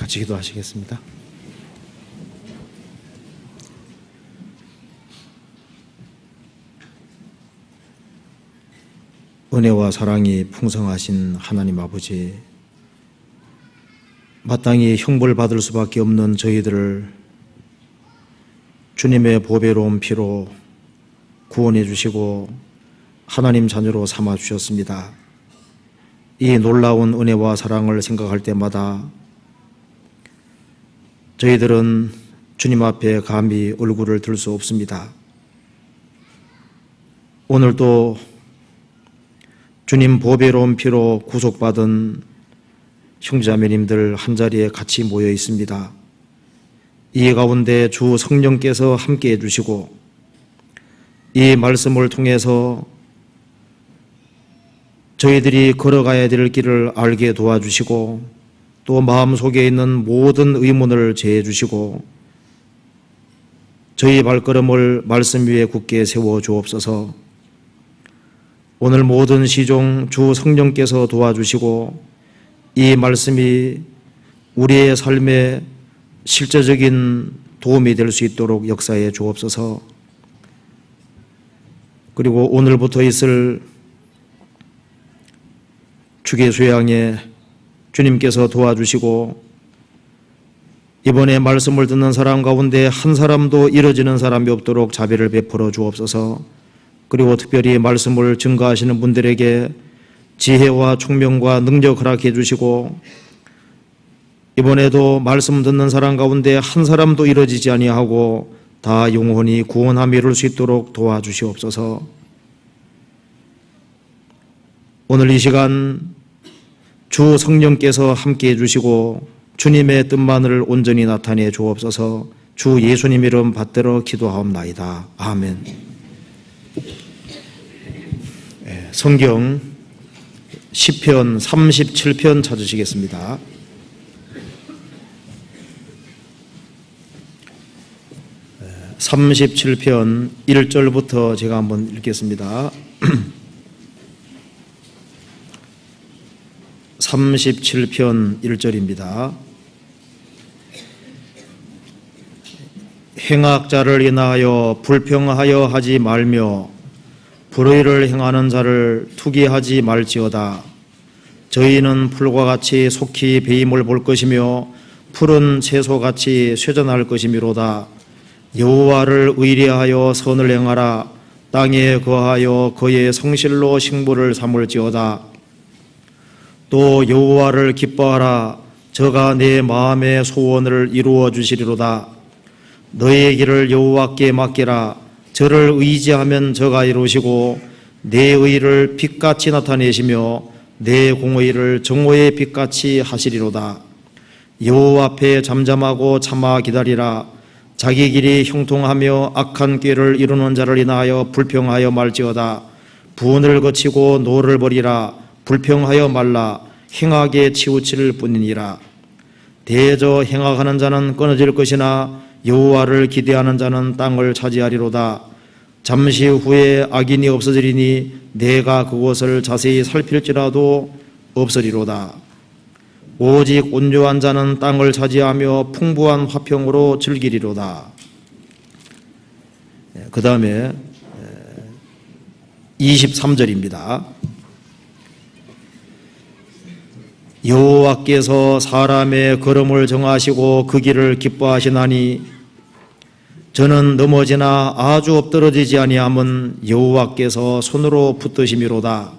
같이 기도하시겠습니다. 은혜와 사랑이 풍성하신 하나님 아버지, 마땅히 형벌 받을 수밖에 없는 저희들을 주님의 보배로운 피로 구원해 주시고 하나님 자녀로 삼아 주셨습니다. 이 놀라운 은혜와 사랑을 생각할 때마다 저희들은 주님 앞에 감히 얼굴을 들 수 없습니다. 오늘도 주님 보배로운 피로 구속받은 형제자매님들 한자리에 같이 모여 있습니다. 이 가운데 주 성령께서 함께 해주시고 이 말씀을 통해서 저희들이 걸어가야 될 길을 알게 도와주시고 또 마음속에 있는 모든 의문을 제해 주시고 저희 발걸음을 말씀 위에 굳게 세워 주옵소서. 오늘 모든 시종 주 성령께서 도와주시고 이 말씀이 우리의 삶에 실제적인 도움이 될 수 있도록 역사해 주옵소서. 그리고 오늘부터 있을 주계 수양에 주님께서 도와주시고 이번에 말씀을 듣는 사람 가운데 한 사람도 잃어지는 사람이 없도록 자비를 베풀어 주옵소서. 그리고 특별히 말씀을 증거하시는 분들에게 지혜와 총명과 능력 허락해 주시고 이번에도 말씀 듣는 사람 가운데 한 사람도 잃어지지 아니하고 다 영원히 구원함 이룰 수 있도록 도와주시옵소서. 오늘 이 시간 주 성령께서 함께해 주시고 주님의 뜻만을 온전히 나타내 주옵소서. 주 예수님 이름 받들어 기도하옵나이다. 아멘. 성경 시편 37편 찾으시겠습니다. 37편 1절부터 제가 한번 읽겠습니다. 37편 1절입니다. 행악자를 인하여 불평하여 하지 말며 불의를 행하는 자를 투기하지 말지어다. 저희는 풀과 같이 속히 배임을 볼 것이며 푸른 채소같이 쇠전할 것이미로다. 여호와를 의뢰하여 선을 행하라. 땅에 거하여 그의 성실로 식물을 삼을지어다. 또 여호와를 기뻐하라. 저가 내 마음의 소원을 이루어 주시리로다. 너의 길을 여호와께 맡기라. 저를 의지하면 저가 이루시고 내 의를 빛같이 나타내시며 내 공의를 정오의 빛같이 하시리로다. 여호와 앞에 잠잠하고 참아 기다리라. 자기 길이 형통하며 악한 꾀를 이루는 자를 인하여 불평하여 말지어다. 분을 거치고 노를 버리라. 불평하여 말라. 행악에 치우칠 뿐이니라. 대저 행악하는 자는 끊어질 것이나 여호와를 기대하는 자는 땅을 차지하리로다. 잠시 후에 악인이 없어지리니 내가 그곳을 자세히 살필지라도 없으리로다. 오직 온유한 자는 땅을 차지하며 풍부한 화평으로 즐기리로다. 그 다음에 23절입니다. 여호와께서 사람의 걸음을 정하시고 그 길을 기뻐하시나니 저는 넘어지나 아주 엎드러지지 아니함은 여호와께서 손으로 붙드심이로다.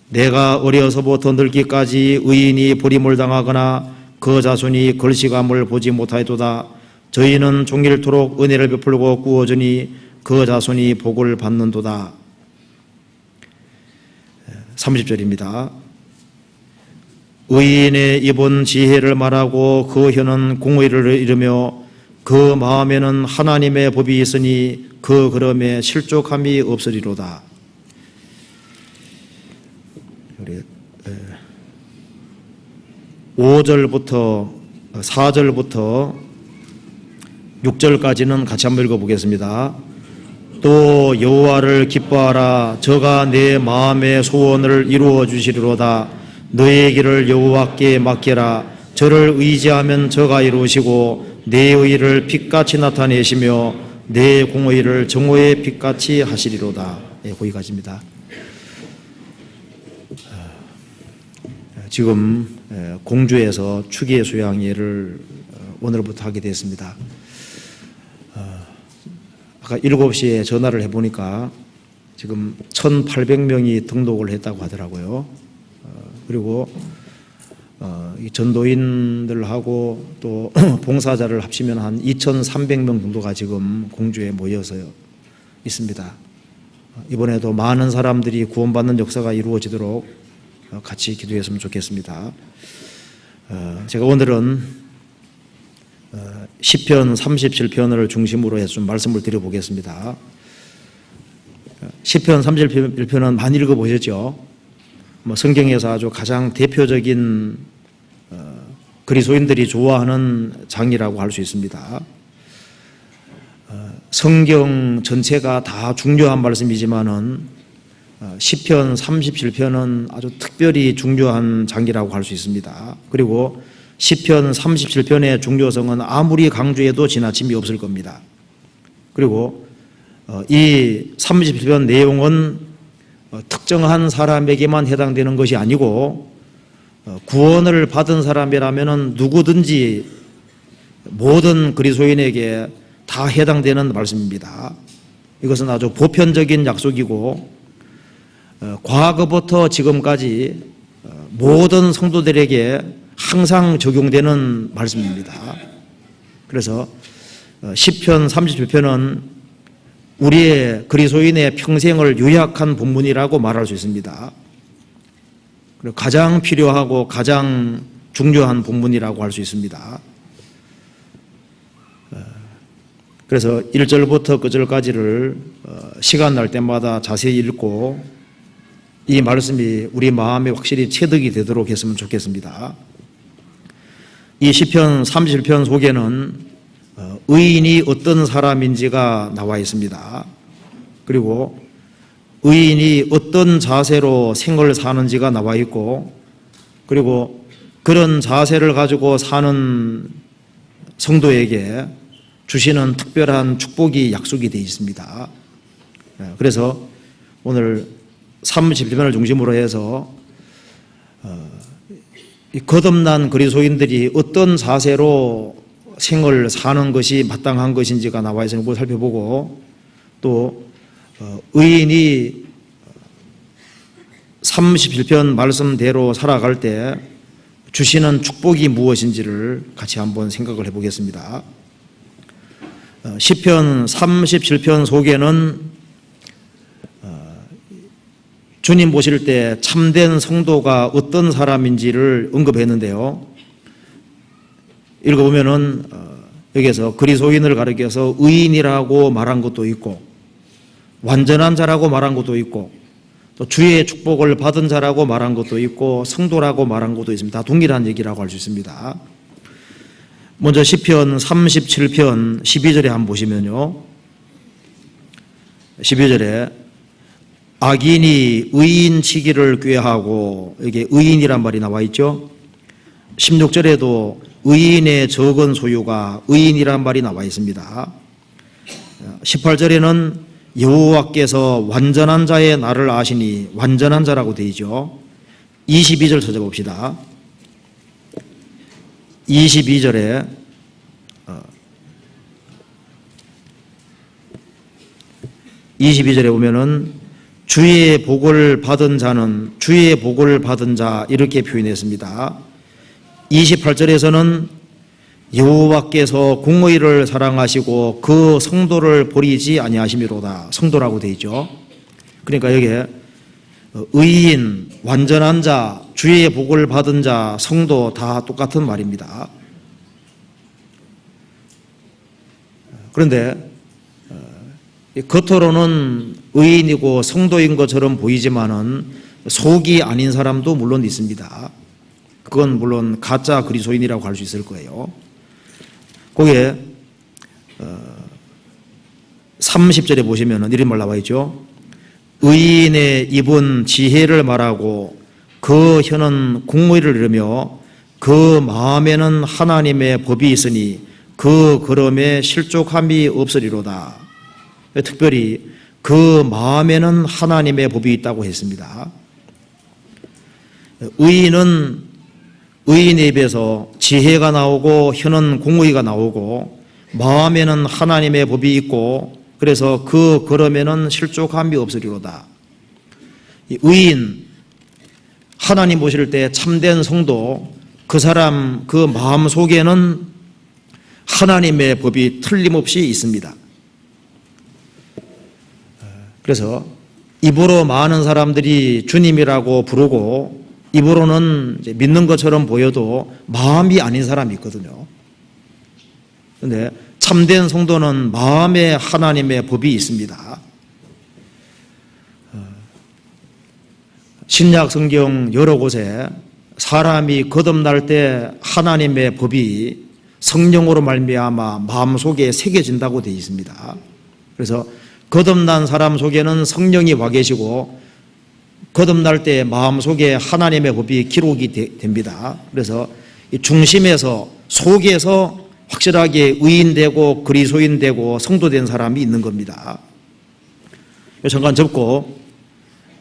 내가 어려서부터 늙기까지 의인이 버림을 당하거나 그 자손이 걸시감을 보지 못하였도다. 저희는 종일토록 은혜를 베풀고 꾸어주니 그 자손이 복을 받는도다. 30절입니다. 의인의 입은 지혜를 말하고 그 혀는 공의를 이루며 그 마음에는 하나님의 법이 있으니 그 걸음에 실족함이 없으리로다. 5절부터 4절부터 6절까지는 같이 한번 읽어보겠습니다. 또 여호와를 기뻐하라. 저가 내 마음의 소원을 이루어 주시리로다. 너의 길을 여호와께 맡기라. 저를 의지하면 저가 이루시고 내 의를 빛같이 나타내시며 내 공의를 정오의 빛같이 하시리로다. 예, 거기까지입니다. 지금 공주에서 추기의 수양회를 오늘부터 하게 됐습니다. 아까 7시에 전화를 해보니까 지금 1,800명이 등록을 했다고 하더라고요. 그리고 이 전도인들하고 또 봉사자를 합치면 한 2,300명 정도가 지금 공주에 모여서 있습니다. 이번에도 많은 사람들이 구원받는 역사가 이루어지도록 같이 기도했으면 좋겠습니다. 제가 오늘은 시편 37편을 중심으로 해서 좀 말씀을 드려보겠습니다. 시편 37편은 많이 읽어보셨죠? 성경에서 아주 가장 대표적인 그리스도인들이 좋아하는 장이라고 할 수 있습니다. 성경 전체가 다 중요한 말씀이지만은 시편 37편은 아주 특별히 중요한 장이라고 할 수 있습니다. 그리고 시편 37편의 중요성은 아무리 강조해도 지나침이 없을 겁니다. 그리고 이 37편 내용은 특정한 사람에게만 해당되는 것이 아니고 구원을 받은 사람이라면 누구든지 모든 그리스도인에게 다 해당되는 말씀입니다. 이것은 아주 보편적인 약속이고 과거부터 지금까지 모든 성도들에게 항상 적용되는 말씀입니다. 그래서 시편 37편은 우리의 그리스도인의 평생을 요약한 본문이라고 말할 수 있습니다. 그리고 가장 필요하고 가장 중요한 본문이라고 할 수 있습니다. 그래서 1절부터 끝절까지를 시간 날 때마다 자세히 읽고 이 말씀이 우리 마음에 확실히 체득이 되도록 했으면 좋겠습니다. 이 시편 37편 속에는 의인이 어떤 사람인지가 나와 있습니다. 그리고 의인이 어떤 자세로 생을 사는지가 나와 있고, 그리고 그런 자세를 가지고 사는 성도에게 주시는 특별한 축복이 약속이 되어 있습니다. 그래서 오늘 37편을 중심으로 해서 이 거듭난 그리스도인들이 어떤 자세로 생을 사는 것이 마땅한 것인지가 나와 있으니 그걸 살펴보고, 또 의인이 37편 말씀대로 살아갈 때 주시는 축복이 무엇인지를 같이 한번 생각을 해보겠습니다. 시편 37편 속에는 주님 보실 때 참된 성도가 어떤 사람인지를 언급했는데요. 읽어보면은 여기에서 그리스도인을 가리켜서 의인이라고 말한 것도 있고, 완전한 자라고 말한 것도 있고, 또 주의 축복을 받은 자라고 말한 것도 있고, 성도라고 말한 것도 있습니다. 다 동일한 얘기라고 할 수 있습니다. 먼저 시편 37편 12절에 한번 보시면요, 12절에 악인이 의인치기를 꾀하고, 이게 의인이란 말이 나와 있죠. 16절에도 의인의 적은 소유가 의인이란 말이 나와 있습니다. 18절에는 여호와께서 완전한 자의 날을 아시니, 완전한 자라고 되어 있죠. 22절 찾아봅시다. 22절에 보면은 주의 복을 받은 자는, 주의 복을 받은 자, 이렇게 표현했습니다. 28절에서는 여호와께서 공의를 사랑하시고 그 성도를 버리지 아니하심이로다. 성도라고 되어 있죠. 그러니까 여기에 의인, 완전한 자, 주의 복을 받은 자, 성도 다 똑같은 말입니다. 그런데 겉으로는 의인이고 성도인 것처럼 보이지만은 속이 아닌 사람도 물론 있습니다. 그건 물론 가짜 그리스도인이라고 할 수 있을 거예요. 거기에 30절에 보시면은 이런 말 나와 있죠. 의인의 입은 지혜를 말하고 그 혀는 공의를 이루며 그 마음에는 하나님의 법이 있으니 그 걸음에 실족함이 없으리로다. 특별히 그 마음에는 하나님의 법이 있다고 했습니다. 의인은 의인의 입에서 지혜가 나오고 혀는 공의가 나오고 마음에는 하나님의 법이 있고 그래서 그 걸음에는 실족함이 없으리로다. 의인, 하나님 보실 때 참된 성도, 그 사람 그 마음 속에는 하나님의 법이 틀림없이 있습니다. 그래서 입으로 많은 사람들이 주님이라고 부르고 입으로는 이제 믿는 것처럼 보여도 마음이 아닌 사람이 있거든요. 그런데 참된 성도는 마음에 하나님의 법이 있습니다. 신약 성경 여러 곳에 사람이 거듭날 때 하나님의 법이 성령으로 말미암아 마음속에 새겨진다고 되어 있습니다. 그래서 거듭난 사람 속에는 성령이 와 계시고 거듭날 때 마음속에 하나님의 법이 기록이 됩니다. 그래서 중심에서 속에서 확실하게 의인되고 그리스도인되고 성도된 사람이 있는 겁니다. 잠깐 접고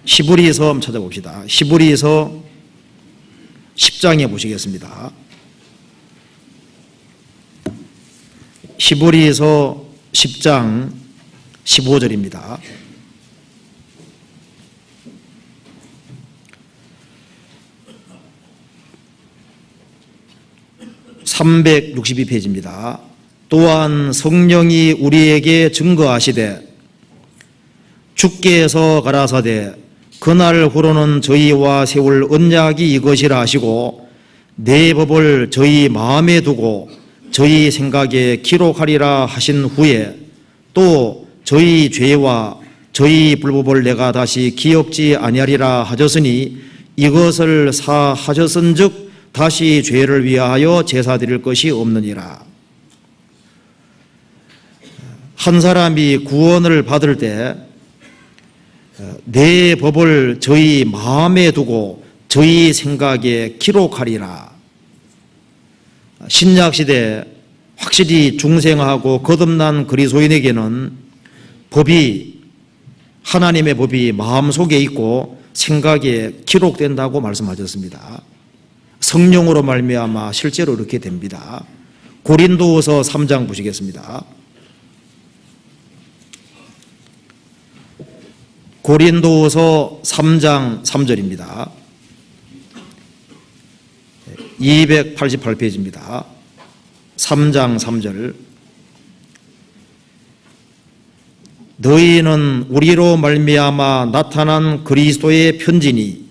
히브리서 한번 찾아봅시다. 히브리서 10장에 보시겠습니다. 히브리서 10장 15절입니다. (362페이지입니다) 또한 성령이 우리에게 증거하시되 주께서 가라사대 그날 후로는 저희와 세울 언약이 이것이라 하시고 내 법을 저희 마음에 두고 저희 생각에 기록하리라 하신 후에 또 저희 죄와 저희 불법을 내가 다시 기억지 아니하리라 하셨으니 이것을 사하셨은즉 다시 죄를 위하여 제사 드릴 것이 없느니라. 한 사람이 구원을 받을 때 내 법을 저희 마음에 두고 저희 생각에 기록하리라. 신약시대 확실히 중생하고 거듭난 그리스도인에게는 법이 하나님의 법이 마음속에 있고 생각에 기록된다고 말씀하셨습니다. 성령으로 말미암아 실제로 이렇게 됩니다. 고린도후서 3장 보시겠습니다. 고린도후서 3장 3절입니다. 288페이지입니다. 3장 3절. 너희는 우리로 말미암아 나타난 그리스도의 편지니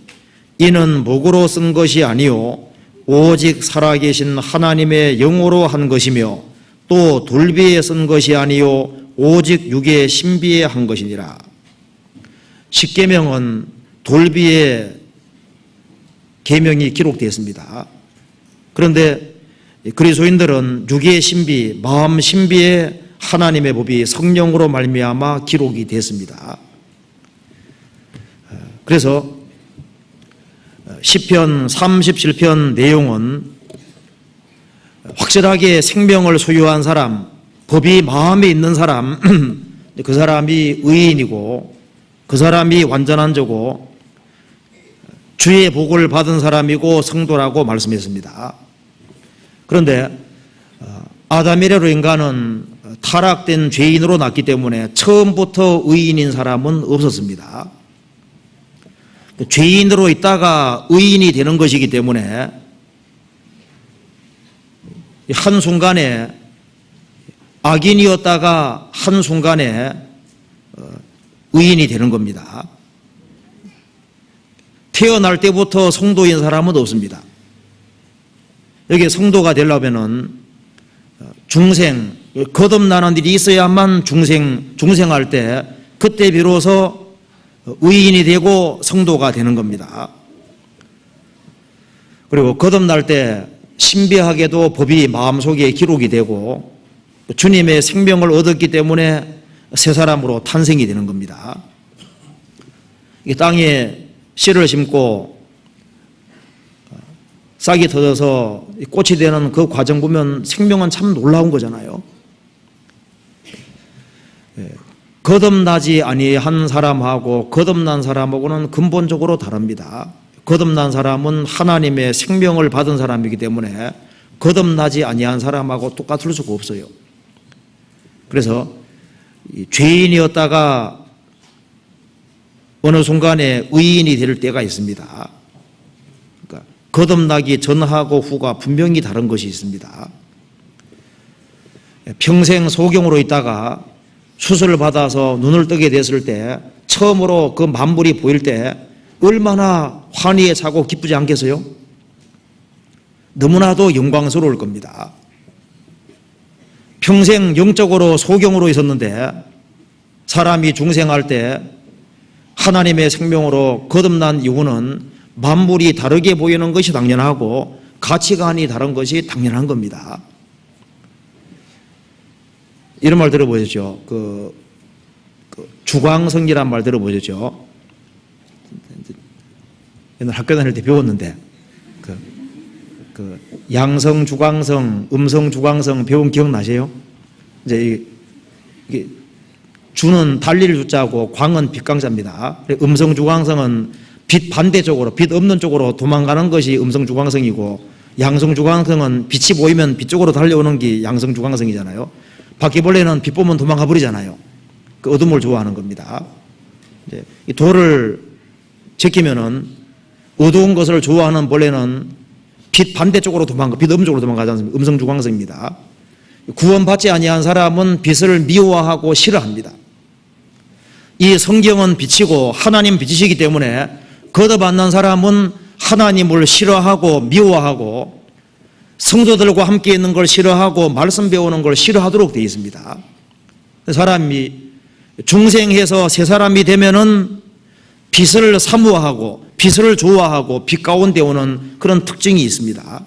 이는 목으로 쓴 것이 아니요 오직 살아계신 하나님의 영으로 한 것이며 또 돌비에 쓴 것이 아니요 오직 육의 신비에 한 것이니라. 십계명은 돌비에 계명이 기록되어 있습니다. 그런데 그리스도인들은 육의 신비, 마음 신비에 하나님의 법이 성령으로 말미암아 기록이 됐습니다. 그래서 시편 37편 내용은 확실하게 생명을 소유한 사람, 법이 마음에 있는 사람, 그 사람이 의인이고 그 사람이 완전한 자고 주의 복을 받은 사람이고 성도라고 말씀했습니다. 그런데 아담이래로 인간은 타락된 죄인으로 났기 때문에 처음부터 의인인 사람은 없었습니다. 죄인으로 있다가 의인이 되는 것이기 때문에 한순간에 악인이었다가 한순간에 의인이 되는 겁니다. 태어날 때부터 성도인 사람은 없습니다. 여기 성도가 되려면은 중생, 거듭나는 일이 있어야만 중생할 때 그때 비로소 의인이 되고 성도가 되는 겁니다. 그리고 거듭날 때 신비하게도 법이 마음속에 기록이 되고 주님의 생명을 얻었기 때문에 새 사람으로 탄생이 되는 겁니다. 이 땅에 씨를 심고 싹이 터져서 꽃이 되는 그 과정 보면 생명은 참 놀라운 거잖아요. 거듭나지 아니한 사람하고 거듭난 사람하고는 근본적으로 다릅니다. 거듭난 사람은 하나님의 생명을 받은 사람이기 때문에 거듭나지 아니한 사람하고 똑같을 수가 없어요. 그래서 죄인이었다가 어느 순간에 의인이 될 때가 있습니다. 그러니까 거듭나기 전하고 후가 분명히 다른 것이 있습니다. 평생 소경으로 있다가 수술을 받아서 눈을 뜨게 됐을 때 처음으로 그 만물이 보일 때 얼마나 환희에 차고 기쁘지 않겠어요? 너무나도 영광스러울 겁니다. 평생 영적으로 소경으로 있었는데 사람이 중생할 때 하나님의 생명으로 거듭난 이유는 만물이 다르게 보이는 것이 당연하고 가치관이 다른 것이 당연한 겁니다. 이런 말 들어보셨죠? 주광성이란 말 들어보셨죠? 옛날 학교 다닐 때 배웠는데 양성, 주광성, 음성, 주광성 배운 기억나세요? 이제 이게 주는 달릴 주자고 광은 빛강자입니다. 음성, 주광성은 빛 반대쪽으로, 빛 없는 쪽으로 도망가는 것이 음성, 주광성이고 양성, 주광성은 빛이 보이면 빛 쪽으로 달려오는 게 양성, 주광성이잖아요. 바퀴벌레는 빛 보면 도망가 버리잖아요. 그 어둠을 좋아하는 겁니다. 이제 이 돌을 제끼면은 어두운 것을 좋아하는 벌레는 빛 반대쪽으로 빛 없는 쪽으로 도망가지 않습니까? 음성, 주광성입니다. 구원받지 아니한 사람은 빛을 미워하고 싫어합니다. 이 성경은 빛이고 하나님 빛이시기 때문에 거듭 만난 사람은 하나님을 싫어하고 미워하고 성도들과 함께 있는 걸 싫어하고 말씀 배우는 걸 싫어하도록 되어 있습니다. 사람이 중생해서 새 사람이 되면은 빛을 사모하고 빛을 좋아하고 빛 가운데 오는 그런 특징이 있습니다.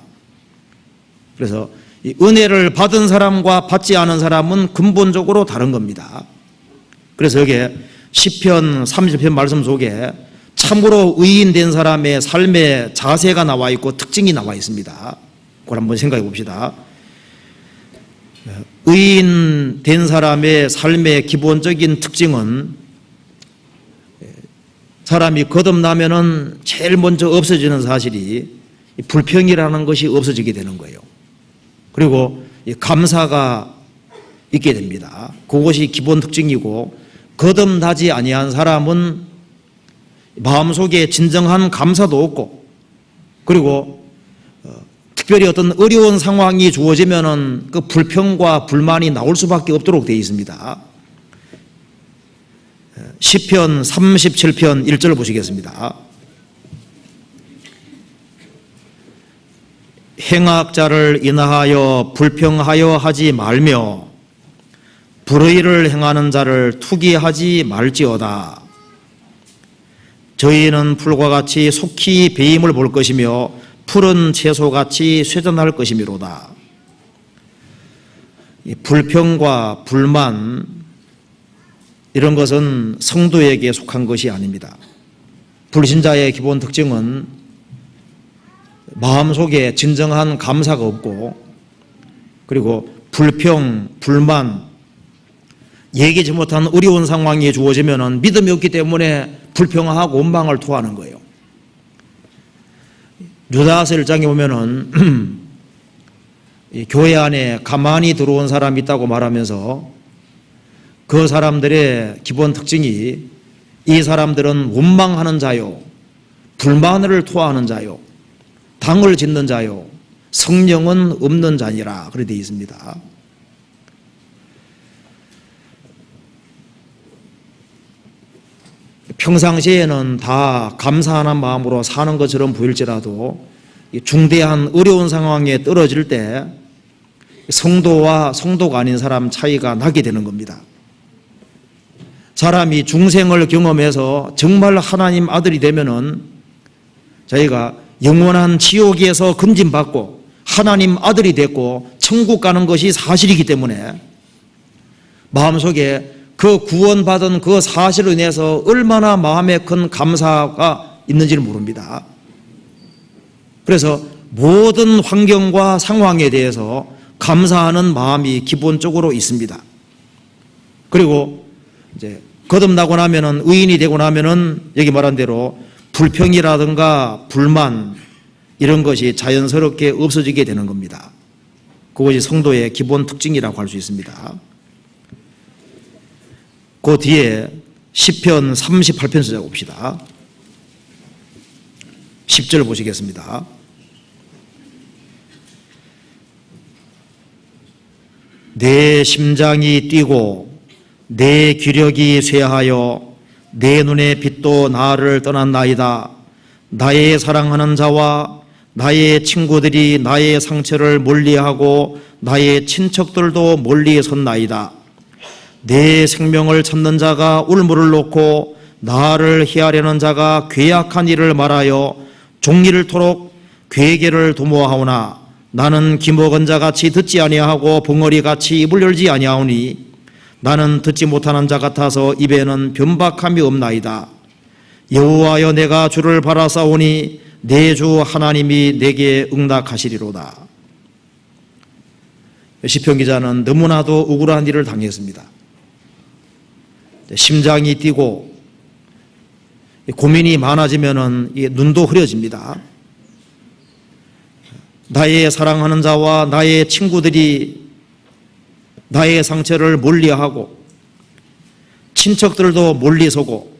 그래서 이 은혜를 받은 사람과 받지 않은 사람은 근본적으로 다른 겁니다. 그래서 여기에 시편 30편 말씀 속에 참으로 의인 된 사람의 삶의 자세가 나와 있고 특징이 나와 있습니다. 그걸 한번 생각해 봅시다. 의인 된 사람의 삶의 기본적인 특징은 사람이 거듭나면은 제일 먼저 없어지는 사실이 불평이라는 것이 없어지게 되는 거예요. 그리고 감사가 있게 됩니다. 그것이 기본 특징이고 거듭나지 아니한 사람은 마음속에 진정한 감사도 없고 그리고 특별히 어떤 어려운 상황이 주어지면은 그 불평과 불만이 나올 수밖에 없도록 되어 있습니다. 시편 37편 1절 보시겠습니다. 행악자를 인하여 불평하여 하지 말며 불의를 행하는 자를 투기하지 말지어다. 저희는 풀과 같이 속히 배임을 볼 것이며 푸른 채소같이 쇠전할 것이미로다. 불평과 불만 이런 것은 성도에게 속한 것이 아닙니다. 불신자의 기본 특징은 마음속에 진정한 감사가 없고 그리고 불평, 불만, 얘기지 못한 어려운 상황이 주어지면 믿음이 없기 때문에 불평하고 원망을 토하는 거예요. 유다서 1장에 보면은 교회 안에 가만히 들어온 사람이 있다고 말하면서 그 사람들의 기본 특징이 이 사람들은 원망하는 자요, 불만을 토하는 자요, 당을 짓는 자요, 성령은 없는 자니라 그렇게 되어 있습니다. 평상시에는 다 감사하는 마음으로 사는 것처럼 보일지라도 중대한 어려운 상황에 떨어질 때 성도와 성도가 아닌 사람 차이가 나게 되는 겁니다. 사람이 중생을 경험해서 정말 하나님 아들이 되면은 저희가 영원한 지옥에서 건진받고 하나님 아들이 됐고 천국 가는 것이 사실이기 때문에 마음속에 그 구원받은 그 사실로 인해서 얼마나 마음에 큰 감사가 있는지를 모릅니다. 그래서 모든 환경과 상황에 대해서 감사하는 마음이 기본적으로 있습니다. 그리고 이제 거듭나고 나면은, 의인이 되고 나면은 여기 말한 대로 불평이라든가 불만 이런 것이 자연스럽게 없어지게 되는 겁니다. 그것이 성도의 기본 특징이라고 할 수 있습니다. 그 뒤에 시편 38편 시작 봅시다. 10절 보시겠습니다. 내 심장이 뛰고 내 기력이 쇠하여 내 눈의 빛도 나를 떠났나이다. 나의 사랑하는 자와 나의 친구들이 나의 상처를 멀리하고 나의 친척들도 멀리 섰나이다. 내 생명을 찾는 자가 울무를 놓고 나를 해하려는 자가 괴악한 일을 말하여 종일토록 괴계를 도모하오나 나는 기먹은 자같이 듣지 아니하고 벙어리같이 입을 열지 아니하오니 나는 듣지 못하는 자 같아서 입에는 변박함이 없나이다. 여호와여 내가 주를 바라사오니 내 주 하나님이 내게 응답하시리로다. 시편 기자는 너무나도 억울한 일을 당했습니다. 심장이 뛰고 고민이 많아지면은 눈도 흐려집니다. 나의 사랑하는 자와 나의 친구들이 나의 상처를 멀리하고 친척들도 멀리서고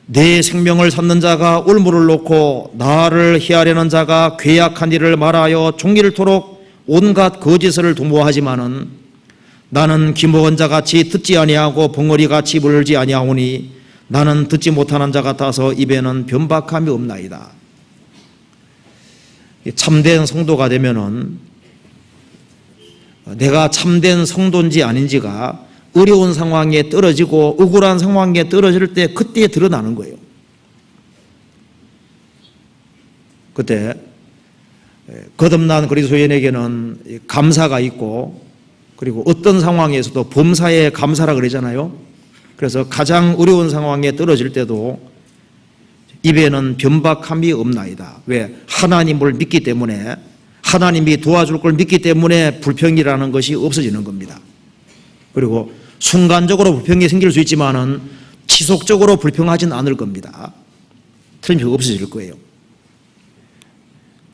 내 생명을 찾는 자가 올무를 놓고 나를 해하려는 자가 괴악한 일을 말하여 종일토록 온갖 거짓을 도모하지만은 나는 기먹은 자같이 듣지 아니하고 벙어리같이 입을 열지 아니하오니 나는 듣지 못하는 자 같아서 입에는 변박함이 없나이다. 참된 성도가 되면은 내가 참된 성도인지 아닌지가 어려운 상황에 떨어지고 억울한 상황에 떨어질 때 그때 드러나는 거예요. 그때 거듭난 그리스도인에게는 감사가 있고 그리고 어떤 상황에서도 범사에 감사라 그러잖아요. 그래서 가장 어려운 상황에 떨어질 때도 입에는 변박함이 없나이다. 왜? 하나님을 믿기 때문에, 하나님이 도와줄 걸 믿기 때문에 불평이라는 것이 없어지는 겁니다. 그리고 순간적으로 불평이 생길 수 있지만은 지속적으로 불평하진 않을 겁니다. 틀림없이 없어질 거예요.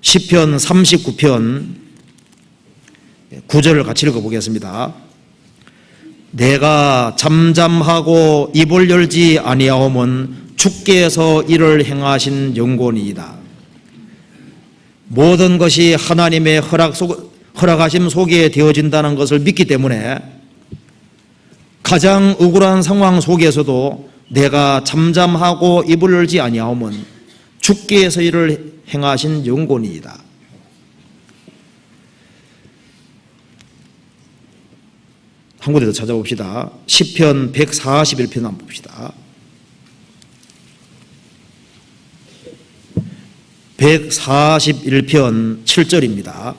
시편 39편 9절을 같이 읽어보겠습니다. 내가 잠잠하고 입을 열지 아니하오면 주께서 이를 행하신 영권이이다. 모든 것이 하나님의 허락하심 속에 되어진다는 것을 믿기 때문에 가장 억울한 상황 속에서도 내가 잠잠하고 입을 열지 아니하오면 주께서 이를 행하신 영권이이다. 한 군데 더 찾아봅시다. 시편 141편 한번 봅시다. 141편 7절입니다.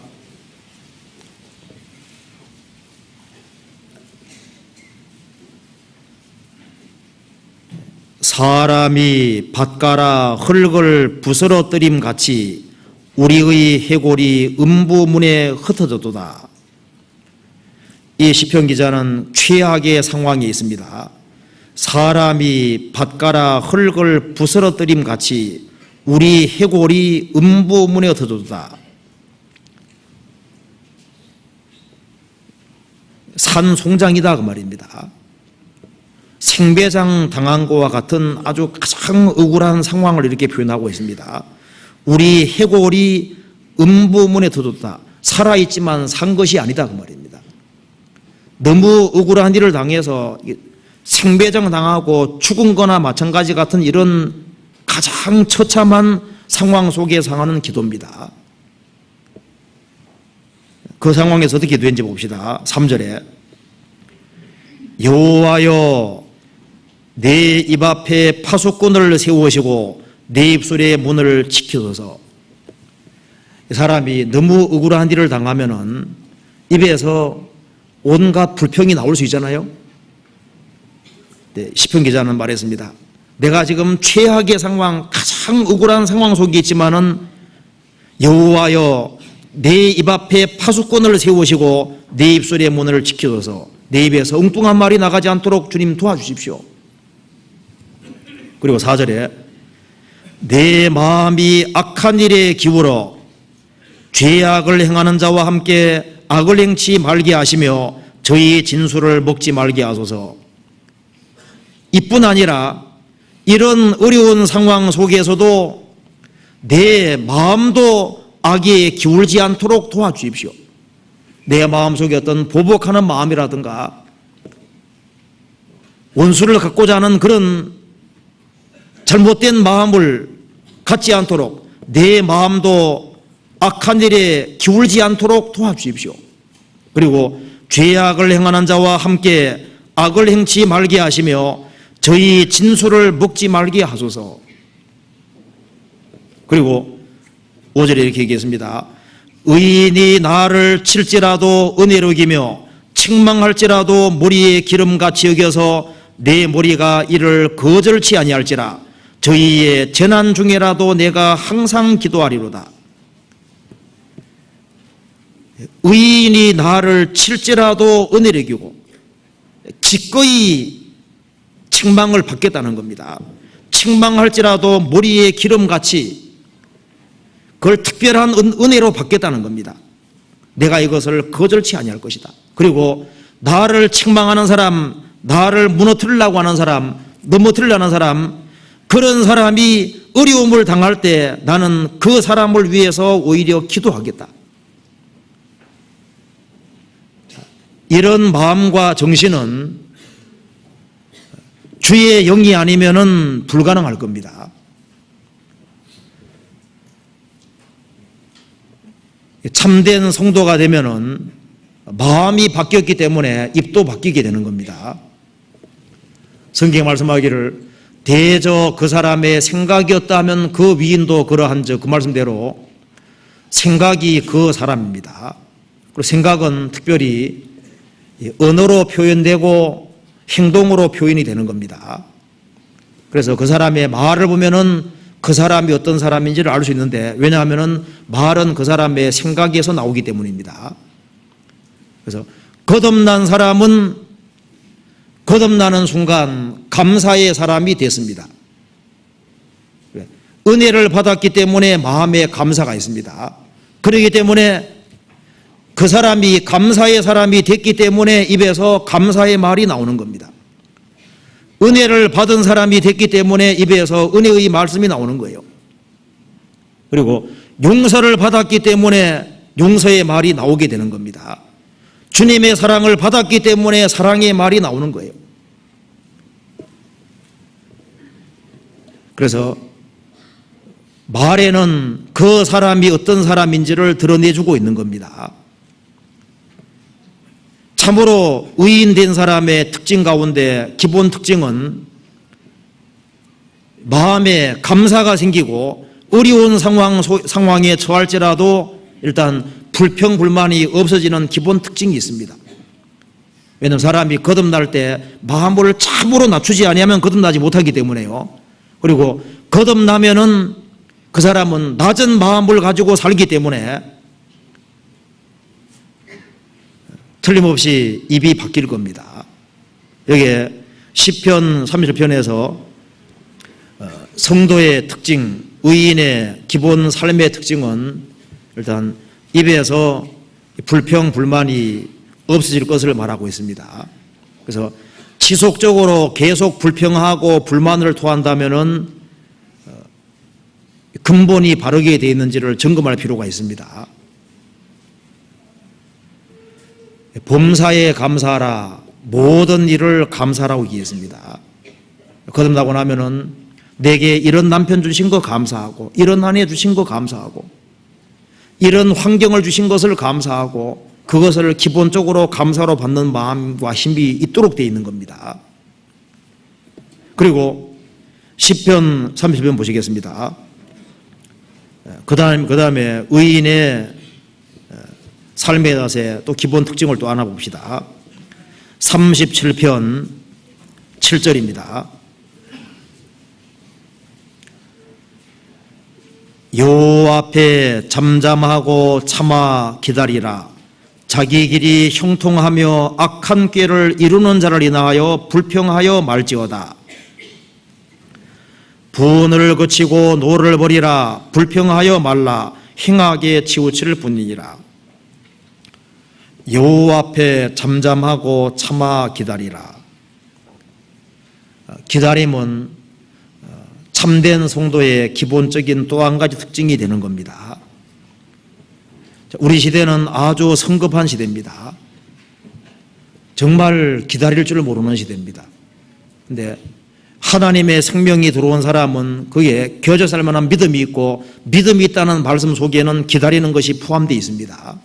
사람이 밭가라 흙을 부스러뜨림 같이 우리의 해골이 음부문에 흩어졌도다. 이 시편 기자는 최악의 상황이 있습니다. 사람이 밭가라 흙을 부스러뜨림 같이 우리 해골이 음부문에 흩어졌다. 산송장이다 그 말입니다. 생배장 당한 것과 같은 아주 가장 억울한 상황을 이렇게 표현하고 있습니다. 우리 해골이 음부문에 흩어졌다. 살아있지만 산 것이 아니다 그 말입니다. 너무 억울한 일을 당해서 생배장 당하고 죽은 거나 마찬가지 같은 이런 가장 처참한 상황 속에서 하는 기도입니다. 그 상황에서 어떻게 기도했는지 봅시다. 3절에 여호와여 내 입 앞에 파수꾼을 세우시고 내 입술의 문을 지켜서. 이 사람이 너무 억울한 일을 당하면은 입에서 온갖 불평이 나올 수 있잖아요. 네, 시편 기자는 말했습니다. 내가 지금 최악의 상황, 가장 억울한 상황 속에 있지만은 여호와여 내 입 앞에 파수꾼을 세우시고 내 입술의 문을 지켜줘서 내 입에서 엉뚱한 말이 나가지 않도록 주님 도와주십시오. 그리고 4절에 내 마음이 악한 일에 기울어 죄악을 행하는 자와 함께 악을 행치 말게 하시며 저희 진술을 먹지 말게 하소서. 이뿐 아니라 이런 어려운 상황 속에서도 내 마음도 악에 기울지 않도록 도와주십시오. 내 마음속에 어떤 보복하는 마음이라든가 원수를 갖고자 하는 그런 잘못된 마음을 갖지 않도록 내 마음도 악한 일에 기울지 않도록 도와주십시오. 그리고 죄악을 행하는 자와 함께 악을 행치 말게 하시며 저희 진술을 먹지 말게 하소서. 그리고 5절에 이렇게 얘기했습니다. 의인이 나를 칠지라도 은혜로 여기며 책망할지라도 머리에 기름같이 여겨서 내 머리가 이를 거절치 아니할지라. 저희의 재난 중에라도 내가 항상 기도하리로다. 의인이 나를 칠지라도 은혜로 여기고 기꺼이 책망을 받겠다는 겁니다. 책망할지라도 머리에 기름같이 그걸 특별한 은혜로 받겠다는 겁니다. 내가 이것을 거절치 아니할 것이다. 그리고 나를 책망하는 사람, 나를 무너뜨리려고 하는 사람, 넘어뜨리려고 하는 사람, 그런 사람이 어려움을 당할 때 나는 그 사람을 위해서 오히려 기도하겠다. 이런 마음과 정신은 주의 영이 아니면은 불가능할 겁니다. 참된 성도가 되면은 마음이 바뀌었기 때문에 입도 바뀌게 되는 겁니다. 성경에 말씀하기를 대저 그 사람의 생각이었다 하면 그 위인도 그러한즉 그 말씀대로 생각이 그 사람입니다. 그리고 생각은 특별히 언어로 표현되고 행동으로 표현이 되는 겁니다. 그래서 그 사람의 말을 보면은 그 사람이 어떤 사람인지를 알 수 있는데, 왜냐하면은 말은 그 사람의 생각에서 나오기 때문입니다. 그래서 거듭난 사람은 거듭나는 순간 감사의 사람이 됐습니다. 은혜를 받았기 때문에 마음에 감사가 있습니다. 그렇기 때문에 그 사람이 감사의 사람이 됐기 때문에 입에서 감사의 말이 나오는 겁니다. 은혜를 받은 사람이 됐기 때문에 입에서 은혜의 말씀이 나오는 거예요. 그리고 용서를 받았기 때문에 용서의 말이 나오게 되는 겁니다. 주님의 사랑을 받았기 때문에 사랑의 말이 나오는 거예요. 그래서 말에는 그 사람이 어떤 사람인지를 드러내주고 있는 겁니다. 참으로 의인된 사람의 특징 가운데 기본 특징은 마음에 감사가 생기고 어려운 상황에 처할지라도 일단 불평, 불만이 없어지는 기본 특징이 있습니다. 왜냐하면 사람이 거듭날 때 마음을 참으로 낮추지 아니하면 거듭나지 못하기 때문에요. 그리고 거듭나면은 그 사람은 낮은 마음을 가지고 살기 때문에 틀림없이 입이 바뀔 겁니다. 여기에 시편 31편에서 성도의 특징, 의인의 기본 삶의 특징은 일단 입에서 불평, 불만이 없어질 것을 말하고 있습니다. 그래서 지속적으로 계속 불평하고 불만을 토한다면은 근본이 바르게 되어 있는지를 점검할 필요가 있습니다. 범사에 감사하라, 모든 일을 감사라고 얘기했습니다. 거듭나고 나면은 내게 이런 남편 주신 거 감사하고, 이런 아내 주신 거 감사하고, 이런 환경을 주신 것을 감사하고, 그것을 기본적으로 감사로 받는 마음과 힘이 있도록 되어 있는 겁니다. 그리고 시편 30편 보시겠습니다. 그 다음에 의인의 삶의 탓에 또 기본 특징을 또 하나 봅시다. 37편 7절입니다. 여호와 앞에 잠잠하고 참아 기다리라. 자기 길이 형통하며 악한 꾀를 이루는 자를 인하여 불평하여 말지어다. 분을 그치고 노를 버리라. 불평하여 말라. 행하게 치우칠 뿐이니라. 여호와 앞에 잠잠하고 참아 기다리라. 기다림은 참된 성도의 기본적인 또 한 가지 특징이 되는 겁니다. 우리 시대는 아주 성급한 시대입니다. 정말 기다릴 줄 모르는 시대입니다. 그런데 하나님의 생명이 들어온 사람은 그에 겨져 살 만한 믿음이 있고, 믿음이 있다는 말씀 속에는 기다리는 것이 포함되어 있습니다.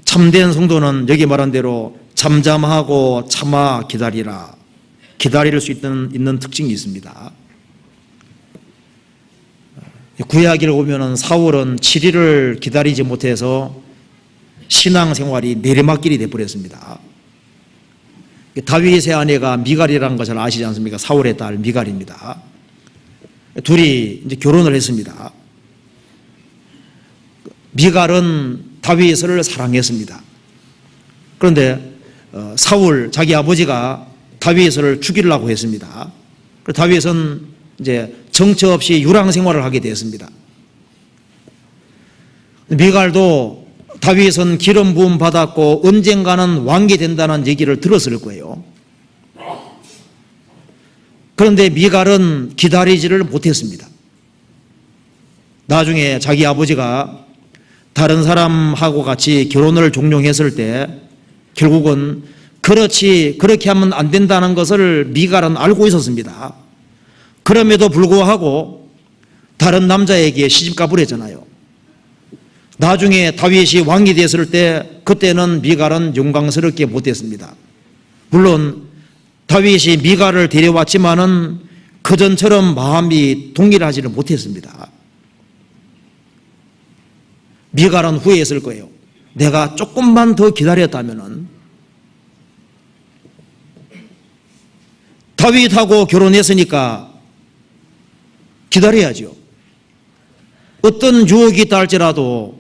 참된 성도는 여기 말한 대로 잠잠하고 참아 기다리라. 기다릴 수 있는 특징이 있습니다. 구약을 보면은 사울은 7일을 기다리지 못해서 신앙생활이 내리막길이 되어버렸습니다. 다윗의 아내가 미갈이라는 것을 아시지 않습니까? 사울의 딸 미갈입니다. 둘이 이제 결혼을 했습니다. 미갈은 다윗을 사랑했습니다. 그런데 사울 자기 아버지가 다윗을 죽이려고 했습니다. 다윗은 이제 정처 없이 유랑 생활을 하게 되었습니다. 미갈도 다윗은 기름 부음 받았고 언젠가는 왕이 된다는 얘기를 들었을 거예요. 그런데 미갈은 기다리지를 못했습니다. 나중에 자기 아버지가 다른 사람하고 같이 결혼을 종용했을 때 결국은 그렇게 하면 안 된다는 것을 미갈은 알고 있었습니다. 그럼에도 불구하고 다른 남자에게 시집가 버렸잖아요. 나중에 다윗이 왕이 됐을 때 그때는 미갈은 영광스럽게 못했습니다. 물론 다윗이 미갈을 데려왔지만은 그전처럼 마음이 동일하지를 못했습니다. 미갈은 후회했을 거예요. 내가 조금만 더 기다렸다면은 다윗하고 결혼했으니까 기다려야죠. 어떤 유혹이 있다 할지라도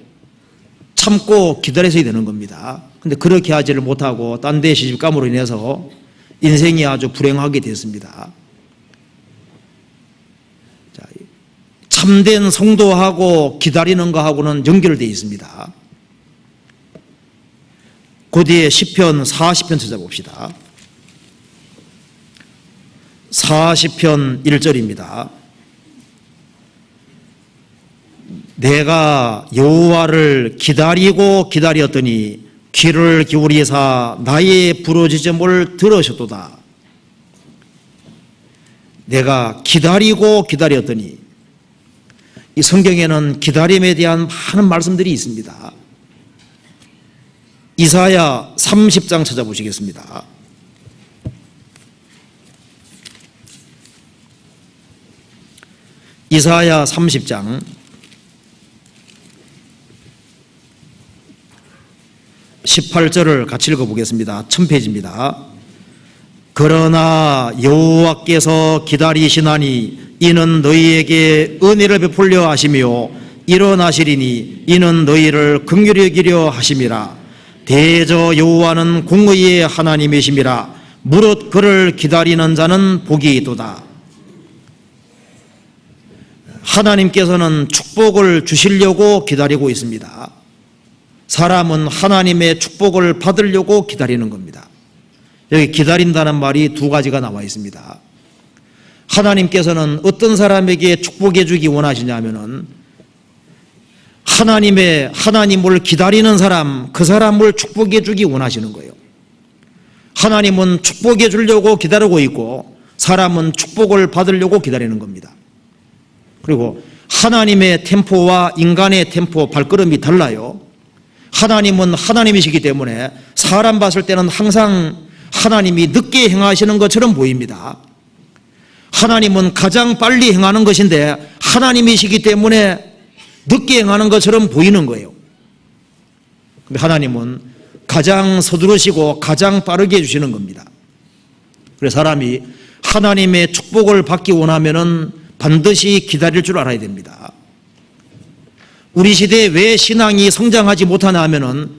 참고 기다려야 되는 겁니다. 근데 그렇게 하지를 못하고 딴 데 시집감으로 인해서 인생이 아주 불행하게 됐습니다. 자, 참된 성도하고 기다리는 거하고는 연결되어 있습니다. 그 뒤에 시편 40편 찾아봅시다. 40편 1절입니다. 내가 여호와를 기다리고 기다렸더니 귀를 기울이사 나의 부르짖음을 들으셨도다. 내가 기다리고 기다렸더니, 이 성경에는 기다림에 대한 많은 말씀들이 있습니다. 이사야 30장 찾아보시겠습니다. 이사야 30장 18절을 같이 읽어보겠습니다. 1000페이지입니다. 그러나 여호와께서 기다리시나니 이는 너희에게 은혜를 베풀려 하시며 일어나시리니 이는 너희를 긍휼히 여기려 하심이라. 대저 여호와는 공의의 하나님이심이라. 무릇 그를 기다리는 자는 복이 있도다. 하나님께서는 축복을 주시려고 기다리고 있습니다. 사람은 하나님의 축복을 받으려고 기다리는 겁니다. 여기 기다린다는 말이 두 가지가 나와 있습니다. 하나님께서는 어떤 사람에게 축복해 주기 원하시냐면은 하나님을 기다리는 사람, 그 사람을 축복해 주기 원하시는 거예요. 하나님은 축복해 주려고 기다리고 있고 사람은 축복을 받으려고 기다리는 겁니다. 그리고 하나님의 템포와 인간의 템포, 발걸음이 달라요. 하나님은 하나님이시기 때문에 사람 봤을 때는 항상 하나님이 늦게 행하시는 것처럼 보입니다. 하나님은 가장 빨리 행하는 것인데 하나님이시기 때문에 늦게 행하는 것처럼 보이는 거예요. 근데 하나님은 가장 서두르시고 가장 빠르게 해주시는 겁니다. 그래서 사람이 하나님의 축복을 받기 원하면은 반드시 기다릴 줄 알아야 됩니다. 우리 시대에 왜 신앙이 성장하지 못하나 하면은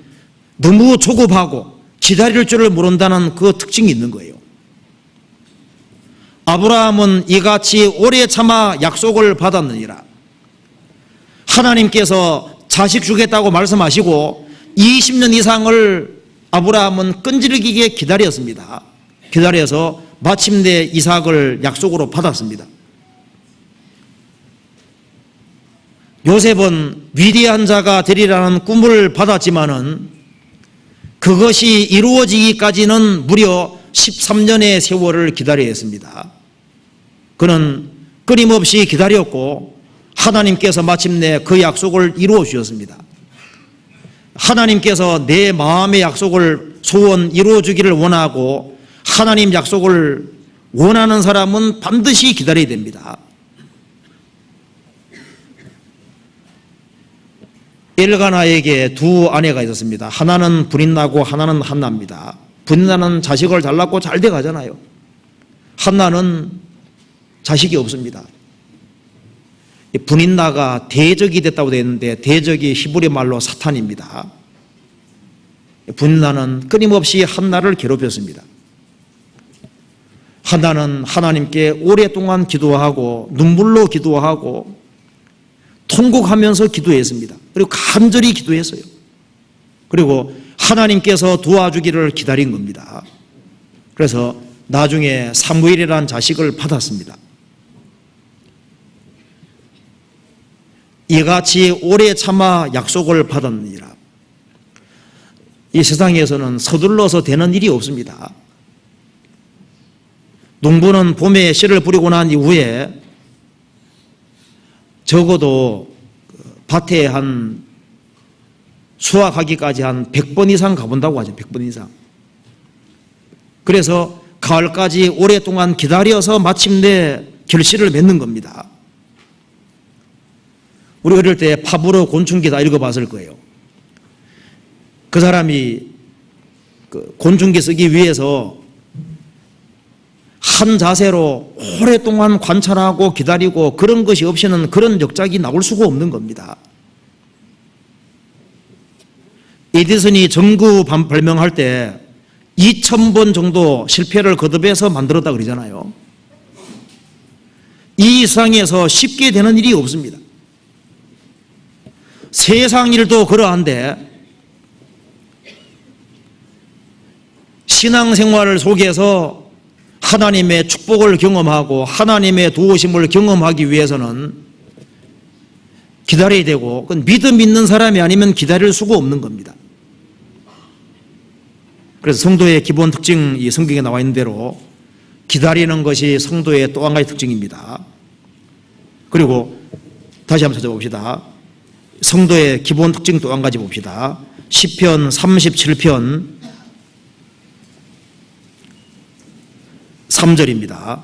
너무 조급하고 기다릴 줄을 모른다는 그 특징이 있는 거예요. 아브라함은 이같이 오래 참아 약속을 받았느니라. 하나님께서 자식 주겠다고 말씀하시고 20년 이상을 아브라함은 끈질기게 기다렸습니다. 기다려서 마침내 이삭을 약속으로 받았습니다. 요셉은 위대한 자가 되리라는 꿈을 받았지만은 그것이 이루어지기까지는 무려 13년의 세월을 기다려야 했습니다. 그는 끊임없이 기다렸고 하나님께서 마침내 그 약속을 이루어 주셨습니다. 하나님께서 내 마음의 약속을 소원 이루어 주기를 원하고 하나님 약속을 원하는 사람은 반드시 기다려야 됩니다. 엘가나에게 두 아내가 있었습니다. 하나는 브린나고 하나는 한나입니다. 브린나는 자식을 잘 낳고 잘 돼 가잖아요. 한나는 자식이 없습니다. 브린나가 대적이 됐다고 되어 있는데 대적이 히브리 말로 사탄입니다. 브린나는 끊임없이 한나를 괴롭혔습니다. 한나는 하나님께 오랫동안 기도하고 눈물로 기도하고 통곡하면서 기도했습니다. 그리고 간절히 기도했어요. 그리고 하나님께서 도와주기를 기다린 겁니다. 그래서 나중에 사무엘이라는 자식을 받았습니다. 이같이 오래 참아 약속을 받았느니라. 이 세상에서는 서둘러서 되는 일이 없습니다. 농부는 봄에 씨를 뿌리고 난 이후에 적어도 밭에 한 수확하기까지 한 100번 이상 가본다고 하죠. 100번 이상. 그래서 가을까지 오랫동안 기다려서 마침내 결실을 맺는 겁니다. 우리 어릴 때 파브로 곤충기 다 읽어봤을 거예요. 그 사람이 그 곤충기 쓰기 위해서 한 자세로 오랫동안 관찰하고 기다리고 그런 것이 없이는 그런 역작이 나올 수가 없는 겁니다. 에디슨이 전구 발명할 때 2000번 정도 실패를 거듭해서 만들었다 그러잖아요. 이 세상에서 쉽게 되는 일이 없습니다. 세상 일도 그러한데 신앙생활을 속에서 하나님의 축복을 경험하고 하나님의 도우심을 경험하기 위해서는 기다려야 되고 그건 믿음 있는 사람이 아니면 기다릴 수가 없는 겁니다. 그래서 성도의 기본 특징이 성경에 나와 있는 대로 기다리는 것이 성도의 또 한 가지 특징입니다. 그리고 다시 한번 찾아봅시다. 성도의 기본 특징 또 한 가지 봅시다. 시편 37편 3절입니다.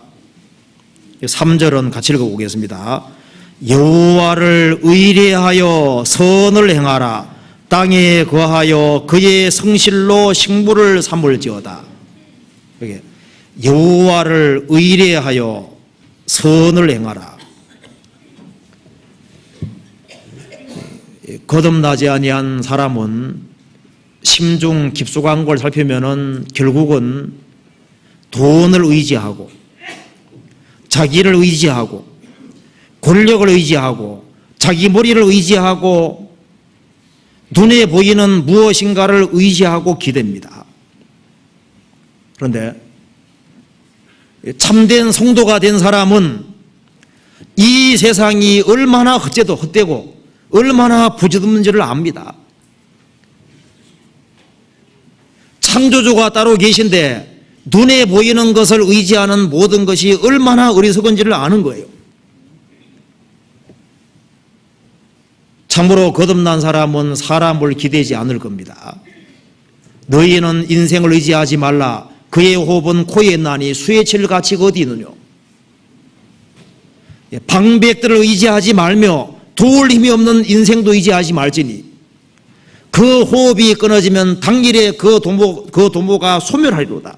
3절은 같이 읽어보겠습니다. 여호와를 의뢰하여 선을 행하라. 땅에 거하여 그의 성실로 식물을 삼을지어다. 여기 여호와를 의뢰하여 선을 행하라. 거듭나지 아니한 사람은 심중 깊숙한 걸 살피면은 결국은 돈을 의지하고 자기를 의지하고 권력을 의지하고 자기 머리를 의지하고 눈에 보이는 무엇인가를 의지하고 기댑니다. 그런데 참된 성도가 된 사람은 이 세상이 얼마나 헛되고 얼마나 부질없는지를 압니다. 창조주가 따로 계신데 눈에 보이는 것을 의지하는 모든 것이 얼마나 어리석은지를 아는 거예요. 참으로 거듭난 사람은 사람을 기대지 않을 겁니다. 너희는 인생을 의지하지 말라. 그의 호흡은 코에 나니 수에 칠 가치가 어디 있느냐. 방백들을 의지하지 말며 도울 힘이 없는 인생도 의지하지 말지니 그 호흡이 끊어지면 당일에 그 도모가 소멸하리로다.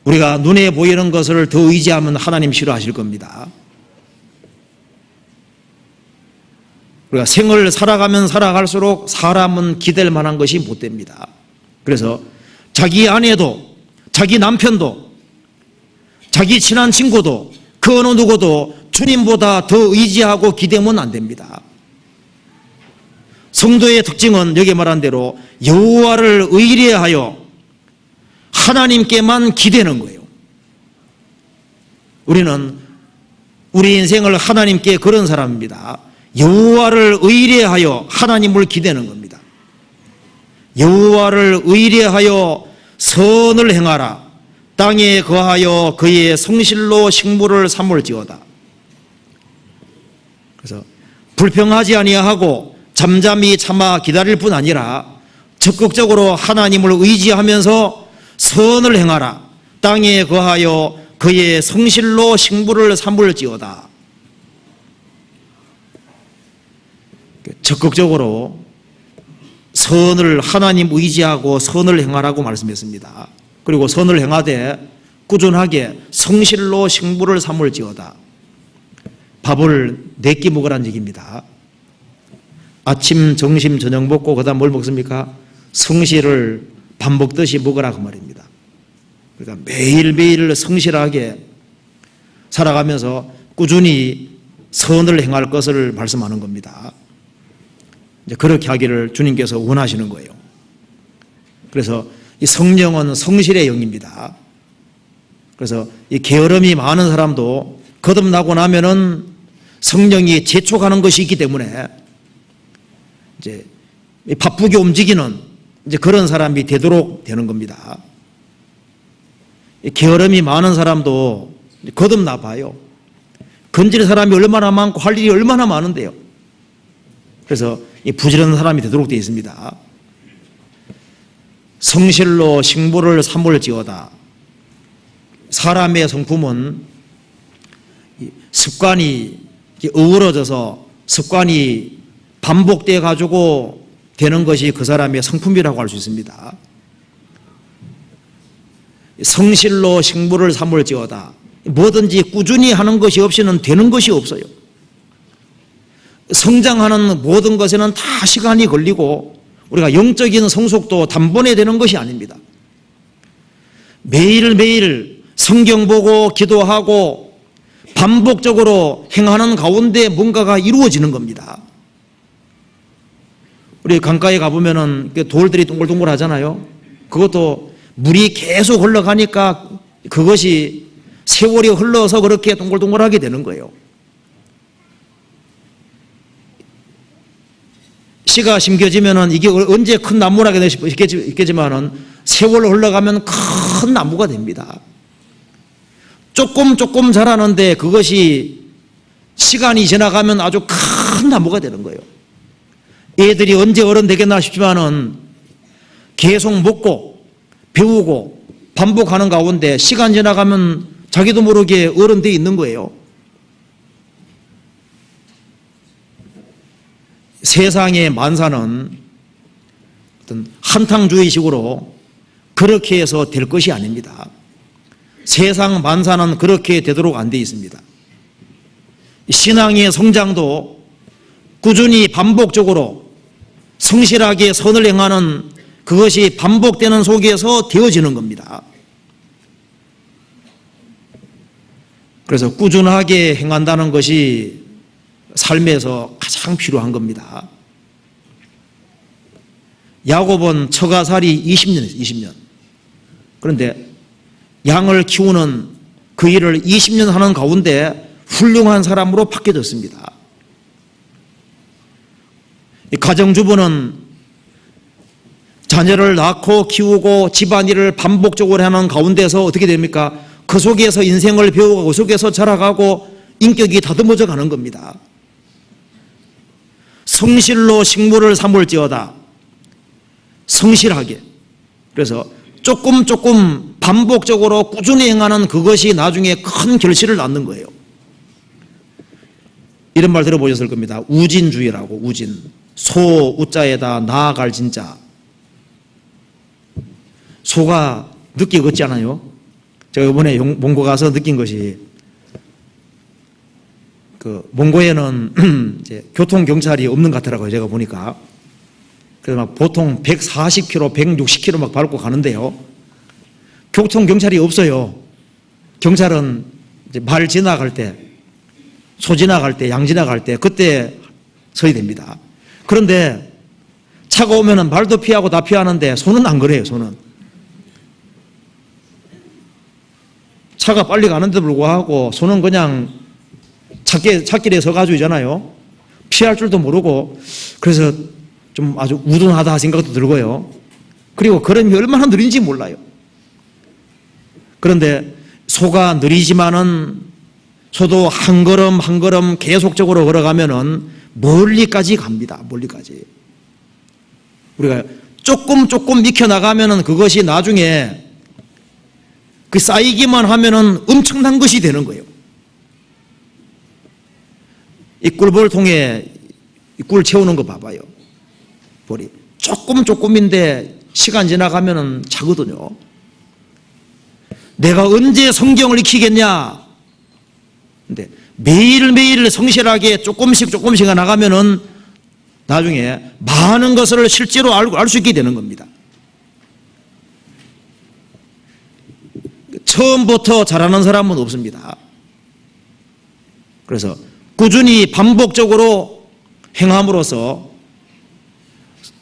우리가 눈에 보이는 것을 더 의지하면 하나님 싫어하실 겁니다. 우리가 생을 살아가면 살아갈수록 사람은 기댈 만한 것이 못 됩니다. 그래서 자기 아내도, 자기 남편도, 자기 친한 친구도, 그 어느 누구도 주님보다 더 의지하고 기대면 안 됩니다. 성도의 특징은 여기 말한 대로 여호와를 의뢰하여 하나님께만 기대는 거예요. 우리는 우리 인생을 하나님께 걸은 사람입니다. 여호와를 의뢰하여 하나님을 기대는 겁니다. 여호와를 의뢰하여 선을 행하라. 땅에 거하여 그의 성실로 식물을 삼을지어다. 그래서 불평하지 아니하고 잠잠히 참아 기다릴 뿐 아니라 적극적으로 하나님을 의지하면서 선을 행하라. 땅에 거하여 그의 성실로 식물을 삼을지어다. 적극적으로 선을 하나님 의지하고 선을 행하라고 말씀했습니다. 그리고 선을 행하되 꾸준하게 성실로 식물을 삼을지어다. 밥을 4끼 먹으라는 얘기입니다. 아침, 점심, 저녁 먹고 그 다음 뭘 먹습니까? 성실을 밥 먹듯이 먹으라 그 말입니다. 그러니까 매일매일 성실하게 살아가면서 꾸준히 선을 행할 것을 말씀하는 겁니다. 이제 그렇게 하기를 주님께서 원하시는 거예요. 그래서 이 성령은 성실의 영입니다. 그래서 이 게으름이 많은 사람도 거듭나고 나면은 성령이 재촉하는 것이 있기 때문에 이제 바쁘게 움직이는 이제 그런 사람이 되도록 되는 겁니다. 게으름이 많은 사람도 거듭나 봐요. 건질 사람이 얼마나 많고 할 일이 얼마나 많은데요. 그래서 이 부지런한 사람이 되도록 되어 있습니다. 성실로 식물을 삼을지어다. 사람의 성품은 습관이 어우러져서 습관이 반복돼 가지고 되는 것이 그 사람의 성품이라고 할 수 있습니다. 성실로 식물을 삼을지어다. 뭐든지 꾸준히 하는 것이 없이는 되는 것이 없어요. 성장하는 모든 것에는 다 시간이 걸리고 우리가 영적인 성숙도 단번에 되는 것이 아닙니다. 매일매일 성경 보고 기도하고 반복적으로 행하는 가운데 뭔가가 이루어지는 겁니다. 우리 강가에 가보면은 돌들이 동글동글 하잖아요. 그것도 물이 계속 흘러가니까 그것이 세월이 흘러서 그렇게 동글동글하게 되는 거예요. 씨가 심겨지면은 이게 언제 큰 나무가 될 수 있겠지만은 세월로 흘러가면 큰 나무가 됩니다. 조금 자라는데 그것이 시간이 지나가면 아주 큰 나무가 되는 거예요. 애들이 언제 어른 되겠나 싶지만은 계속 먹고 배우고 반복하는 가운데 시간 지나가면 자기도 모르게 어른 돼 있는 거예요. 세상의 만사는 어떤 한탕주의식으로 그렇게 해서 될 것이 아닙니다. 세상 만사는 그렇게 되도록 안 돼 있습니다. 신앙의 성장도 꾸준히 반복적으로 성실하게 선을 행하는 그것이 반복되는 속에서 되어지는 겁니다. 그래서 꾸준하게 행한다는 것이 삶에서 가장 필요한 겁니다. 야곱은 처가살이 20년이었어요. 20년. 그런데 양을 키우는 그 일을 20년 하는 가운데 훌륭한 사람으로 바뀌어졌습니다. 가정주부는 자녀를 낳고 키우고 집안일을 반복적으로 하는 가운데서 어떻게 됩니까? 그 속에서 인생을 배우고 그 속에서 자라가고 인격이 다듬어져 가는 겁니다. 성실로 식물을 삼을지어다. 성실하게. 그래서 조금 반복적으로 꾸준히 행하는 그것이 나중에 큰 결실을 낳는 거예요. 이런 말 들어보셨을 겁니다. 우진주의라고. 우진. 소 우자에다 나아갈 진자. 소가 늦게 걷지 않아요. 제가 이번에 몽고 가서 느낀 것이 그 몽고에는 이제 교통경찰이 없는 것 같더라고요. 제가 보니까. 그래서 막 보통 140km, 160km 막 밟고 가는데요. 교통경찰이 없어요. 경찰은 이제 말 지나갈 때, 소 지나갈 때, 양 지나갈 때, 그때 서야 됩니다. 그런데 차가 오면은 말도 피하고 다 피하는데 소는 안 그래요, 소는. 차가 빨리 가는데도 불구하고 소는 그냥 찻길에 서가지고 있잖아요. 피할 줄도 모르고. 그래서 좀 아주 우둔하다 생각도 들고요. 그리고 걸음이 얼마나 느린지 몰라요. 그런데 소가 느리지만은 소도 한 걸음 한 걸음 계속적으로 걸어가면은 멀리까지 갑니다. 멀리까지. 우리가 조금 익혀 나가면은 그것이 나중에 그 쌓이기만 하면은 엄청난 것이 되는 거예요. 이 꿀벌통에 꿀 채우는 거 봐봐요. 벌이 조금인데 시간 지나가면은 차거든요. 내가 언제 성경을 익히겠냐? 근데 매일매일 성실하게 조금씩 나가면은 나중에 많은 것을 실제로 알 수 있게 되는 겁니다. 처음부터 잘하는 사람은 없습니다. 그래서 꾸준히 반복적으로 행함으로써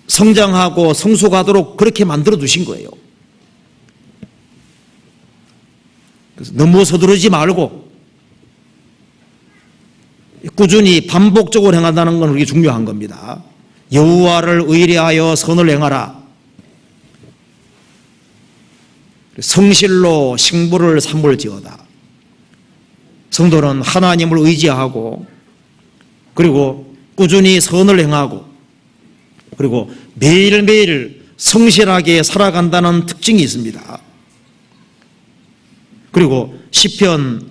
성장하고 성숙하도록 그렇게 만들어 두신 거예요. 그래서 너무 서두르지 말고 꾸준히 반복적으로 행한다는 건 그렇게 중요한 겁니다. 여호와를 의뢰하여 선을 행하라. 성실로 식물을 삼을지어다. 성도는 하나님을 의지하고 그리고 꾸준히 선을 행하고 그리고 매일매일 성실하게 살아간다는 특징이 있습니다. 그리고 시편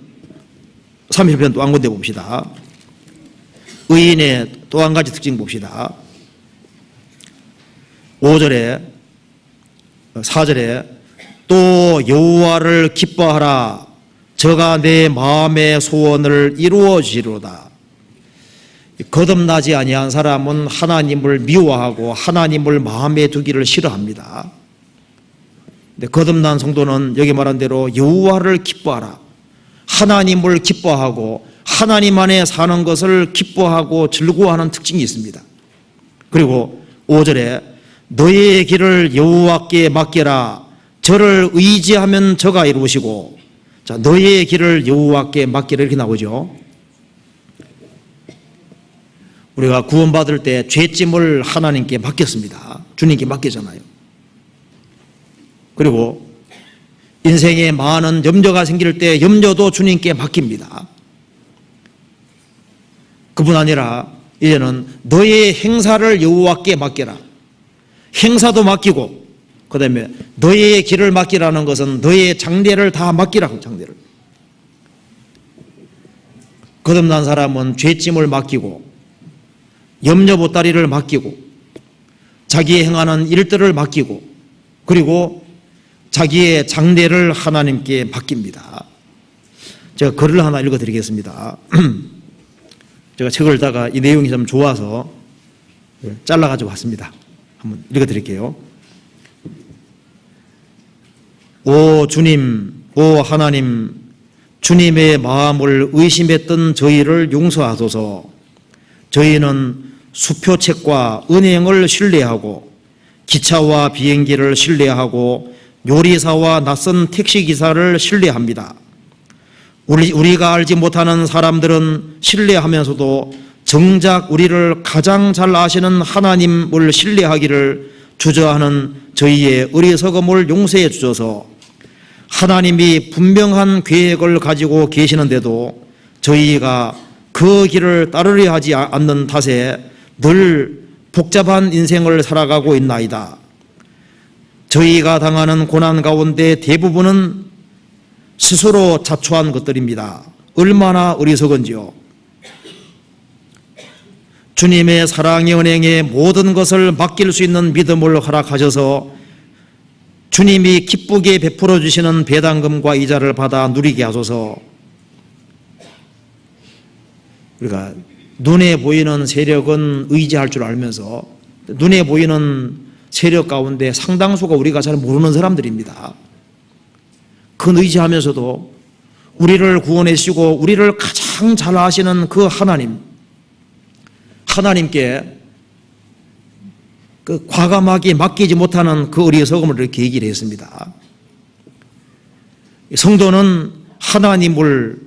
30편 또 한 군데 봅시다. 의인의 또 한 가지 특징 봅시다. 5절에 4절에 또 여호와를 기뻐하라. 저가 내 마음의 소원을 이루어 주리로다. 거듭나지 아니한 사람은 하나님을 미워하고 하나님을 마음에 두기를 싫어합니다. 근데 거듭난 성도는 여기 말한 대로 여호와를 기뻐하라. 하나님을 기뻐하고 하나님 안에 사는 것을 기뻐하고 즐거워하는 특징이 있습니다. 그리고 5절에 너의 길을 여호와께 맡겨라. 저를 의지하면 저가 이루시고. 자, 너의 길을 여호와께 맡기라 이렇게 나오죠. 우리가 구원받을 때 죄짐을 하나님께 맡겼습니다. 주님께 맡기잖아요. 그리고 인생에 많은 염려가 생길 때 염려도 주님께 맡깁니다. 그뿐 아니라 이제는 너의 행사를 여호와께 맡겨라. 행사도 맡기고 그 다음에 너의 길을 맡기라는 것은 너의 장래를 다 맡기라고. 장래를. 거듭난 사람은 죄짐을 맡기고 염려 보따리를 맡기고 자기의 행하는 일들을 맡기고 그리고 자기의 장래를 하나님께 맡깁니다. 제가 글을 하나 읽어드리겠습니다. 제가 책을 읽다가 이 내용이 좀 좋아서 잘라가지고 왔습니다. 한번 읽어드릴게요. 오 주님, 오 하나님, 주님의 마음을 의심했던 저희를 용서하소서. 저희는 수표책과 은행을 신뢰하고 기차와 비행기를 신뢰하고 요리사와 낯선 택시기사를 신뢰합니다. 우리가 알지 못하는 사람들은 신뢰하면서도 정작 우리를 가장 잘 아시는 하나님을 신뢰하기를 주저하는 저희의 어리석음을 용서해 주셔서 하나님이 분명한 계획을 가지고 계시는데도 저희가 그 길을 따르려 하지 않는 탓에 늘 복잡한 인생을 살아가고 있나이다. 저희가 당하는 고난 가운데 대부분은 스스로 자초한 것들입니다. 얼마나 어리석은지요. 주님의 사랑의 은행에 모든 것을 맡길 수 있는 믿음을 허락하셔서 주님이 기쁘게 베풀어 주시는 배당금과 이자를 받아 누리게 하소서. 우리가 눈에 보이는 세력은 의지할 줄 알면서 눈에 보이는 세력 가운데 상당수가 우리가 잘 모르는 사람들입니다. 그 의지하면서도 우리를 구원해 주시고 우리를 가장 잘 아시는 그 하나님께 그 과감하게 맡기지 못하는 그 어리석음을 이렇게 얘기를 했습니다. 성도는 하나님을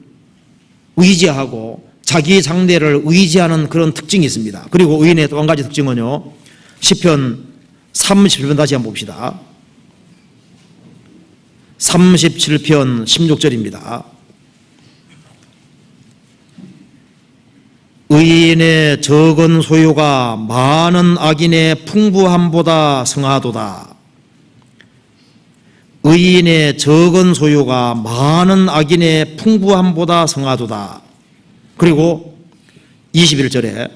의지하고 자기 장래를 의지하는 그런 특징이 있습니다. 그리고 의인의 또 한 가지 특징은요, 시편 37편 다시 한번 봅시다. 37편 16절입니다. 의인의 적은 소유가 많은 악인의 풍부함보다 성하도다. 의인의 적은 소유가 많은 악인의 풍부함보다 성하도다. 그리고 21절에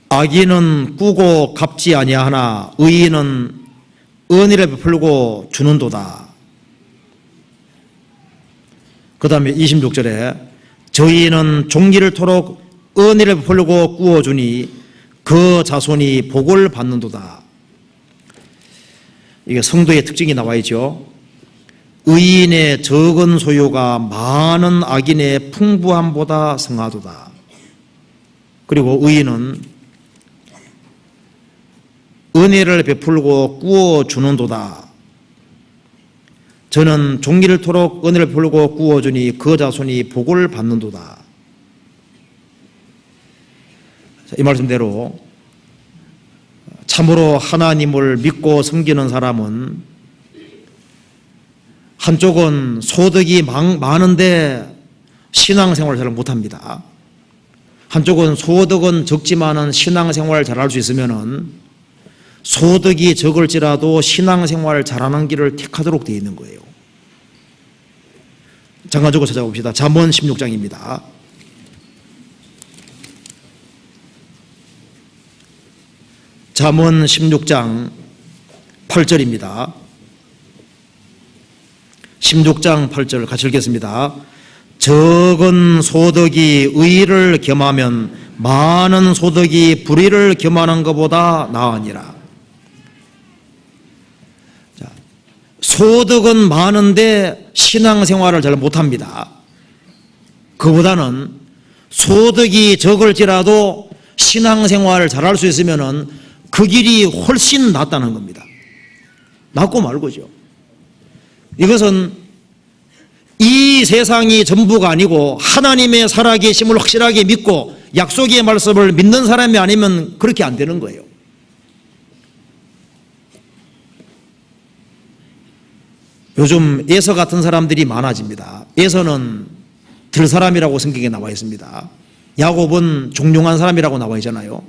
악인은 꾸고 갚지 아니하나 의인은 은혜를 베풀고 주는도다. 그 다음에 26절에 저희는 종기를 토록 은혜를 베풀고 꾸어주니 그 자손이 복을 받는도다. 이게 성도의 특징이 나와 있죠. 의인의 적은 소유가 많은 악인의 풍부함보다 성하도다. 그리고 의인은 은혜를 베풀고 꾸어주는도다. 저는 종기를 토록 은혜를 베풀고 꾸어주니 그 자손이 복을 받는도다. 이 말씀대로 참으로 하나님을 믿고 섬기는 사람은 한쪽은 소득이 많은데 신앙생활을 잘 못합니다. 한쪽은 소득은 적지만은 신앙생활을 잘할 수 있으면은 소득이 적을지라도 신앙생활을 잘하는 길을 택하도록 되어 있는 거예요. 잠깐 적어 찾아봅시다. 잠언 16장입니다. 잠언 16장 8절입니다. 16장 8절 같이 읽겠습니다. 적은 소득이 의를 겸하면 많은 소득이 불의를 겸하는 것보다 나으니라. 소득은 많은데 신앙생활을 잘 못합니다. 그보다는 소득이 적을지라도 신앙생활을 잘할 수 있으면 그 길이 훨씬 낫다는 겁니다. 낫고 말고죠. 이것은 이 세상이 전부가 아니고 하나님의 살아계심을 확실하게 믿고 약속의 말씀을 믿는 사람이 아니면 그렇게 안 되는 거예요. 요즘 에서 같은 사람들이 많아집니다. 에서는 들 사람이라고 성경에 나와 있습니다. 야곱은 종용한 사람이라고 나와 있잖아요.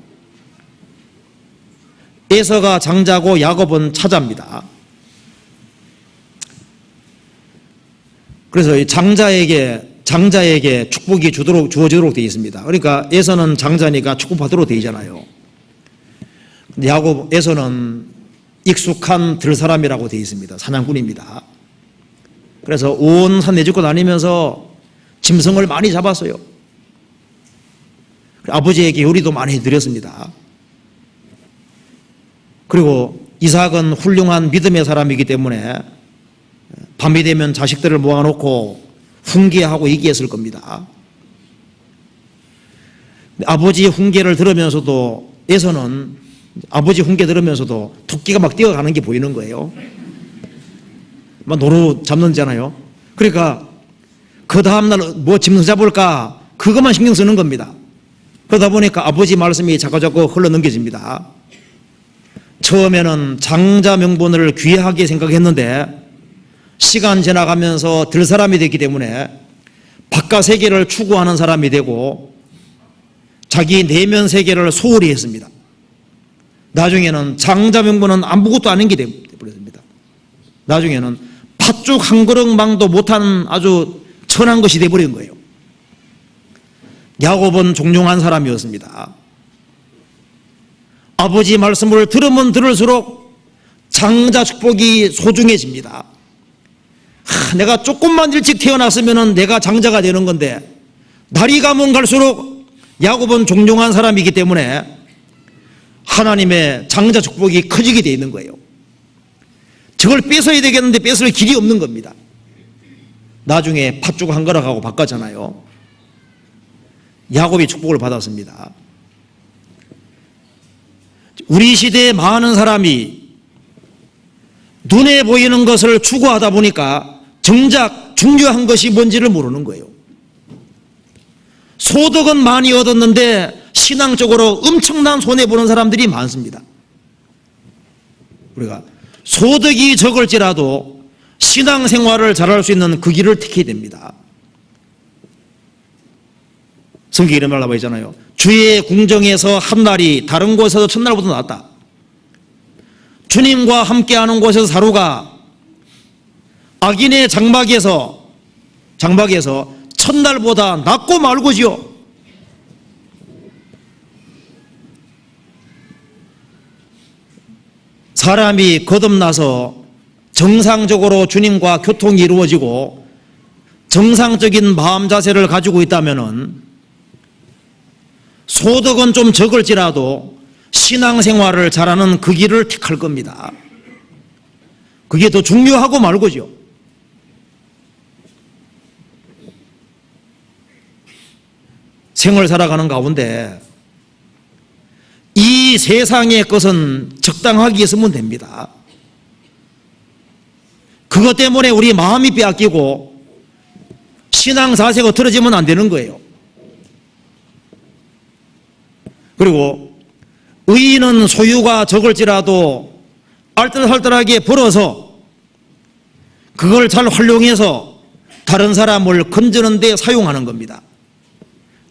에서가 장자고 야곱은 차자입니다. 그래서 장자에게 축복이 주어지도록 되어 있습니다. 그러니까 에서는 장자니까 축복받도록 되어 있잖아요. 근데 에서는 익숙한 들 사람이라고 되어 있습니다. 사냥꾼입니다. 그래서 온 산 내딛고 다니면서 짐승을 많이 잡았어요. 아버지에게 요리도 많이 해드렸습니다. 그리고 이삭은 훌륭한 믿음의 사람이기 때문에 밤이 되면 자식들을 모아놓고 훈계하고 얘기했을 겁니다. 아버지 훈계를 들으면서도 에서는 아버지 훈계 들으면서도 토끼가 막 뛰어가는 게 보이는 거예요. 막 노루 잡는잖아요. 그러니까 그 다음날 뭐 짐승 잡을까 그것만 신경 쓰는 겁니다. 그러다 보니까 아버지 말씀이 자꾸자꾸 흘러넘겨집니다. 처음에는 장자 명분을 귀하게 생각했는데 시간 지나가면서 들 사람이 됐기 때문에 바깥 세계를 추구하는 사람이 되고 자기 내면 세계를 소홀히 했습니다. 나중에는 장자 명분은 아무것도 아닌 게 되어버렸습니다. 나중에는 팥죽 한 그릇망도 못하는 아주 천한 것이 되어버린 거예요. 야곱은 종용한 사람이었습니다. 아버지 말씀을 들으면 들을수록 장자 축복이 소중해집니다. 내가 조금만 일찍 태어났으면 내가 장자가 되는 건데 날이 가면 갈수록 야곱은 종종한 사람이기 때문에 하나님의 장자 축복이 커지게 되어 있는 거예요. 저걸 뺏어야 되겠는데 뺏을 길이 없는 겁니다. 나중에 팥죽 한 그릇하고 바꿨잖아요. 야곱이 축복을 받았습니다. 우리 시대에 많은 사람이 눈에 보이는 것을 추구하다 보니까 정작 중요한 것이 뭔지를 모르는 거예요. 소득은 많이 얻었는데 신앙적으로 엄청난 손해보는 사람들이 많습니다. 우리가 소득이 적을지라도 신앙생활을 잘할 수 있는 그 길을 택해야 됩니다. 성경에 이런 말 나와 있잖아요. 주의 궁정에서 한날이 다른 곳에서 첫날보다 낫다. 주님과 함께하는 곳에서 하루가 악인의 장막에서 첫날보다 낫고 말고지요. 사람이 거듭나서 정상적으로 주님과 교통이 이루어지고 정상적인 마음 자세를 가지고 있다면은 소득은 좀 적을지라도 신앙생활을 잘하는 그 길을 택할 겁니다. 그게 더 중요하고 말고죠. 생을 살아가는 가운데 이 세상의 것은 적당하게 쓰면 됩니다. 그것 때문에 우리 마음이 빼앗기고 신앙 자세가 틀어지면 안 되는 거예요. 그리고 의인은 소유가 적을지라도 알뜰살뜰하게 벌어서 그걸 잘 활용해서 다른 사람을 건지는 데 사용하는 겁니다.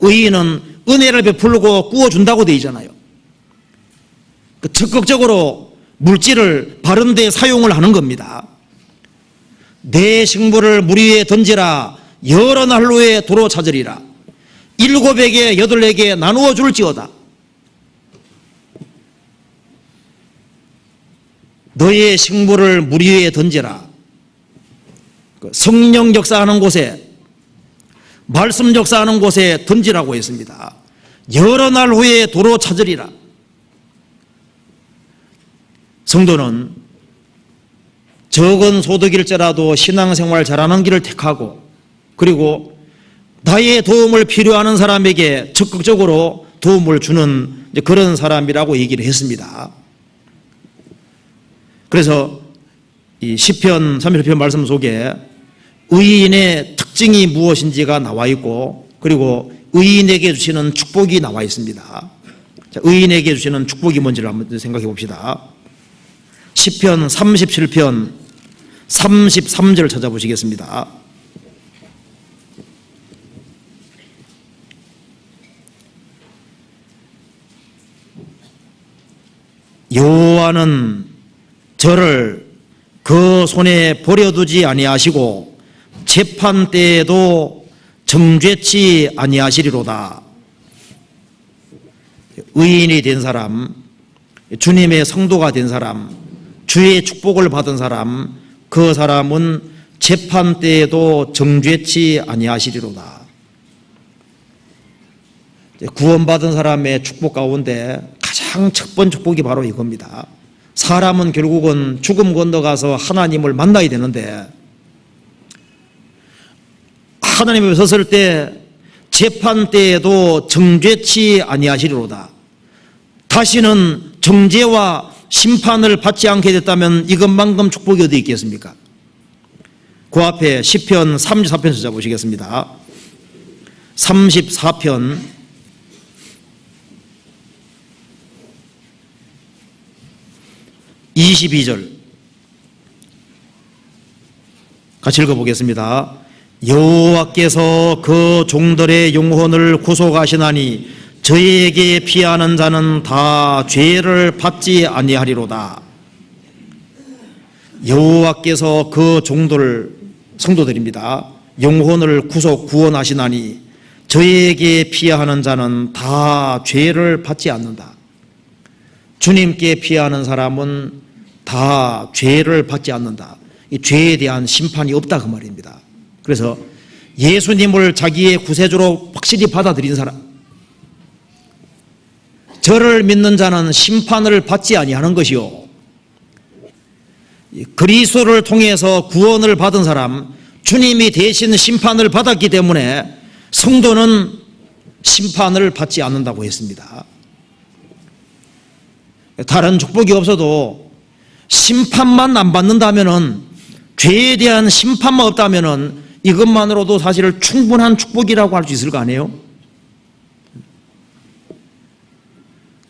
의인은 은혜를 베풀고 구워준다고 되어 있잖아요. 적극적으로 물질을 바른 데 사용을 하는 겁니다. 내 식물을 물 위에 던지라 여러 난로에 도로 찾으리라 7에게 8에게 나누어 줄지어다. 너의 식물을 물 위에 던지라. 성령 역사하는 곳에 말씀 역사하는 곳에 던지라고 했습니다. 여러 날 후에 도로 찾으리라. 성도는 적은 소득일지라도 신앙생활 잘하는 길을 택하고 그리고 나의 도움을 필요하는 사람에게 적극적으로 도움을 주는 그런 사람이라고 얘기를 했습니다. 그래서 이 시편 31편 말씀 속에 의인의 특징이 무엇인지가 나와 있고 그리고 의인에게 주시는 축복이 나와 있습니다. 자, 의인에게 주시는 축복이 뭔지를 한번 생각해 봅시다. 시편 37편 33절 찾아보시겠습니다. 여호와는 저를 그 손에 버려두지 아니하시고 재판 때에도 정죄치 아니하시리로다. 의인이 된 사람, 주님의 성도가 된 사람, 주의 축복을 받은 사람, 그 사람은 재판 때에도 정죄치 아니하시리로다. 구원받은 사람의 축복 가운데 가장 첫 번째 축복이 바로 이겁니다. 사람은 결국은 죽음 건너가서 하나님을 만나야 되는데 하나님 앞에 섰을 때 재판 때에도 정죄치 아니하시리로다. 다시는 정죄와 심판을 받지 않게 됐다면 이것만큼 축복이 어디 있겠습니까? 그 앞에 시편 34편 찾아보시겠습니다. 34편 22절 같이 읽어보겠습니다. 여호와께서 그 종들의 영혼을 구속하시나니 저희에게 피하는 자는 다 죄를 받지 아니하리로다. 여호와께서 그 종들 성도들입니다. 영혼을 구원하시나니 저희에게 피하는 자는 다 죄를 받지 않는다. 주님께 피하는 사람은 다 죄를 받지 않는다. 이 죄에 대한 심판이 없다 그 말입니다. 그래서 예수님을 자기의 구세주로 확실히 받아들인 사람, 저를 믿는 자는 심판을 받지 아니하는 것이요, 그리스도를 통해서 구원을 받은 사람, 주님이 대신 심판을 받았기 때문에 성도는 심판을 받지 않는다고 했습니다. 다른 축복이 없어도 심판만 안 받는다면은, 죄에 대한 심판만 없다면은 이것만으로도 사실 충분한 축복이라고 할 수 있을 거 아니에요?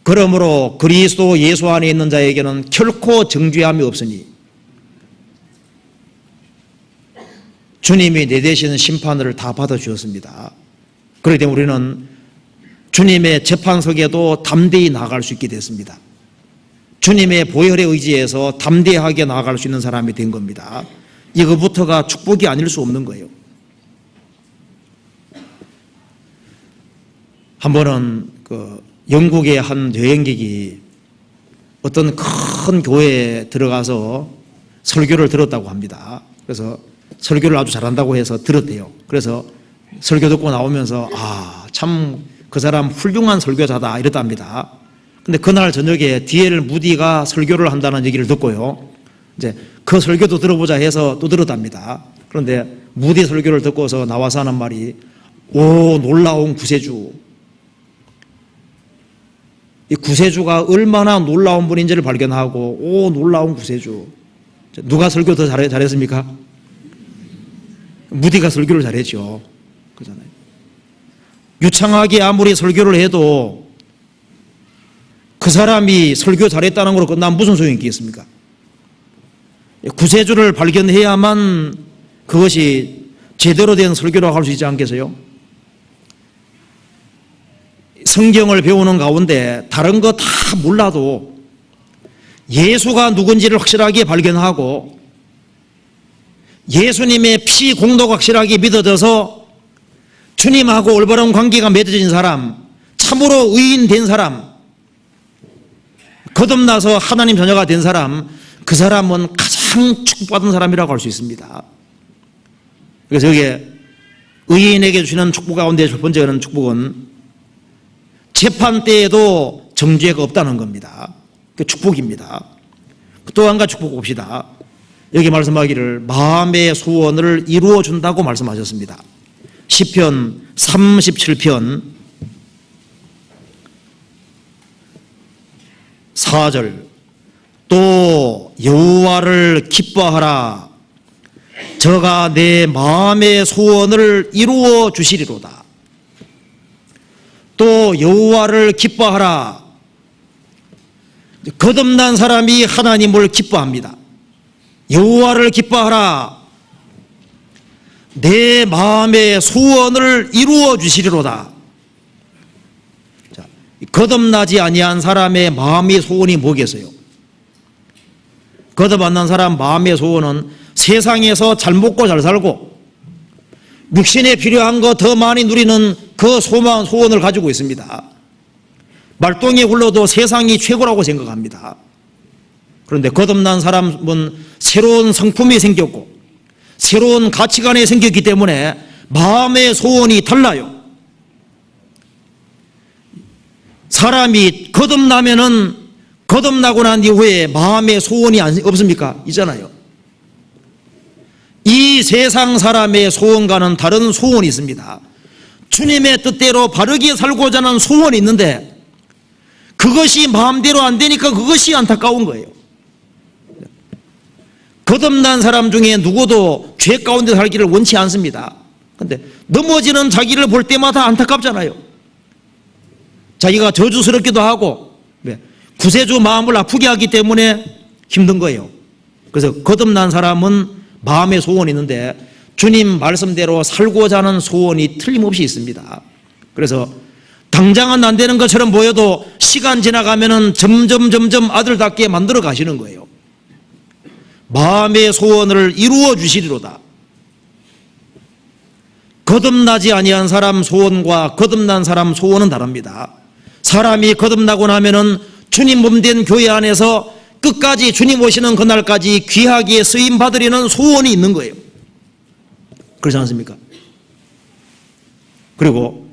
그러므로 그리스도 예수 안에 있는 자에게는 결코 정죄함이 없으니 주님이 내 대신 심판을 다 받아주셨습니다. 그렇기 때문에 우리는 주님의 재판석에도 담대히 나아갈 수 있게 됐습니다. 주님의 보혈에 의지해서 담대하게 나아갈 수 있는 사람이 된 겁니다. 이거부터가 축복이 아닐 수 없는 거예요. 한 번은 영국의 한 여행객이 어떤 큰 교회에 들어가서 설교를 들었다고 합니다. 그래서 설교를 아주 잘한다고 해서 들었대요. 그래서 설교 듣고 나오면서 참 그 사람 훌륭한 설교자다 이랬답니다. 근데 그날 저녁에 D.L. 무디가 설교를 한다는 얘기를 듣고요, 이제 그 설교도 들어보자 해서 또 들었답니다. 그런데 무디 설교를 듣고서 나와서 하는 말이, 오 놀라운 구세주, 이 구세주가 얼마나 놀라운 분인지를 발견하고, 오 놀라운 구세주. 누가 설교 더 잘했습니까? 무디가 설교를 잘했죠. 그잖아요. 유창하게 아무리 설교를 해도 그 사람이 설교 잘했다는 걸로 끝나면 무슨 소용이 있겠습니까? 구세주를 발견해야만 그것이 제대로 된 설교라고 할 수 있지 않겠어요? 성경을 배우는 가운데 다른 거 다 몰라도 예수가 누군지를 확실하게 발견하고 예수님의 피 공로가 확실하게 믿어져서 주님하고 올바른 관계가 맺어진 사람, 참으로 의인된 사람, 거듭나서 하나님 자녀가 된 사람, 그 사람은 가장 축복받은 사람이라고 할 수 있습니다. 그래서 여기에 의인에게 주시는 축복 가운데 첫 번째는 축복은 재판 때에도 정죄가 없다는 겁니다. 그 축복입니다. 또 한 가지 축복 봅시다. 여기 말씀하기를 마음의 소원을 이루어 준다고 말씀하셨습니다. 시편 37편 4절, 또 여호와를 기뻐하라, 저가 내 마음의 소원을 이루어 주시리로다. 또 여호와를 기뻐하라, 거듭난 사람이 하나님을 기뻐합니다. 여호와를 기뻐하라, 내 마음의 소원을 이루어 주시리로다. 자, 거듭나지 아니한 사람의 마음의 소원이 뭐겠어요? 거듭 안 난 사람 마음의 소원은 세상에서 잘 먹고 잘 살고 육신에 필요한 거 더 많이 누리는 그 소망, 소원을 가지고 있습니다. 말똥이 굴러도 세상이 최고라고 생각합니다. 그런데 거듭난 사람은 새로운 성품이 생겼고 새로운 가치관이 생겼기 때문에 마음의 소원이 달라요. 사람이 거듭나면은 거듭나고 난 이후에 마음의 소원이 없습니까? 있잖아요. 이 세상 사람의 소원과는 다른 소원이 있습니다. 주님의 뜻대로 바르게 살고자 하는 소원이 있는데 그것이 마음대로 안 되니까 그것이 안타까운 거예요. 거듭난 사람 중에 누구도 죄 가운데 살기를 원치 않습니다. 그런데 넘어지는 자기를 볼 때마다 안타깝잖아요. 자기가 저주스럽기도 하고 구세주 마음을 아프게 하기 때문에 힘든 거예요. 그래서 거듭난 사람은 마음의 소원이 있는데 주님 말씀대로 살고자 하는 소원이 틀림없이 있습니다. 그래서 당장은 안 되는 것처럼 보여도 시간 지나가면은 점점 아들답게 만들어 가시는 거예요. 마음의 소원을 이루어 주시리로다. 거듭나지 아니한 사람 소원과 거듭난 사람 소원은 다릅니다. 사람이 거듭나고 나면은 주님 몸된 교회 안에서 끝까지 주님 오시는 그날까지 귀하게 쓰임 받으려는 소원이 있는 거예요. 그렇지 않습니까? 그리고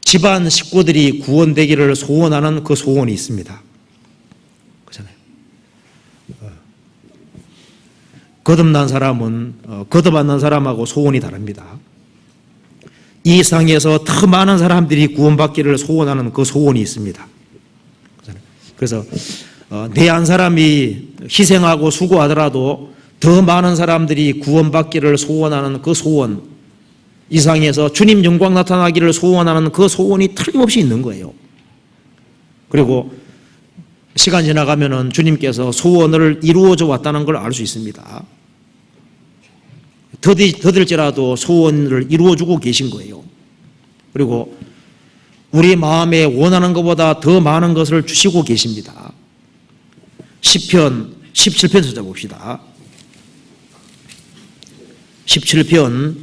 집안 식구들이 구원되기를 소원하는 그 소원이 있습니다. 그렇잖아요. 거듭난 사람은 거듭 않는 사람하고 소원이 다릅니다. 이 세상에서 더 많은 사람들이 구원받기를 소원하는 그 소원이 있습니다. 그래서 내 한 사람이 희생하고 수고하더라도 더 많은 사람들이 구원받기를 소원하는 그 소원, 이 세상에서 주님 영광 나타나기를 소원하는 그 소원이 틀림없이 있는 거예요. 그리고 시간 지나가면은 주님께서 소원을 이루어져 왔다는 걸 알 수 있습니다. 더딜지라도 소원을 이루어주고 계신 거예요. 그리고 우리 마음에 원하는 것보다 더 많은 것을 주시고 계십니다. 시편 17편 찾아봅시다. 17편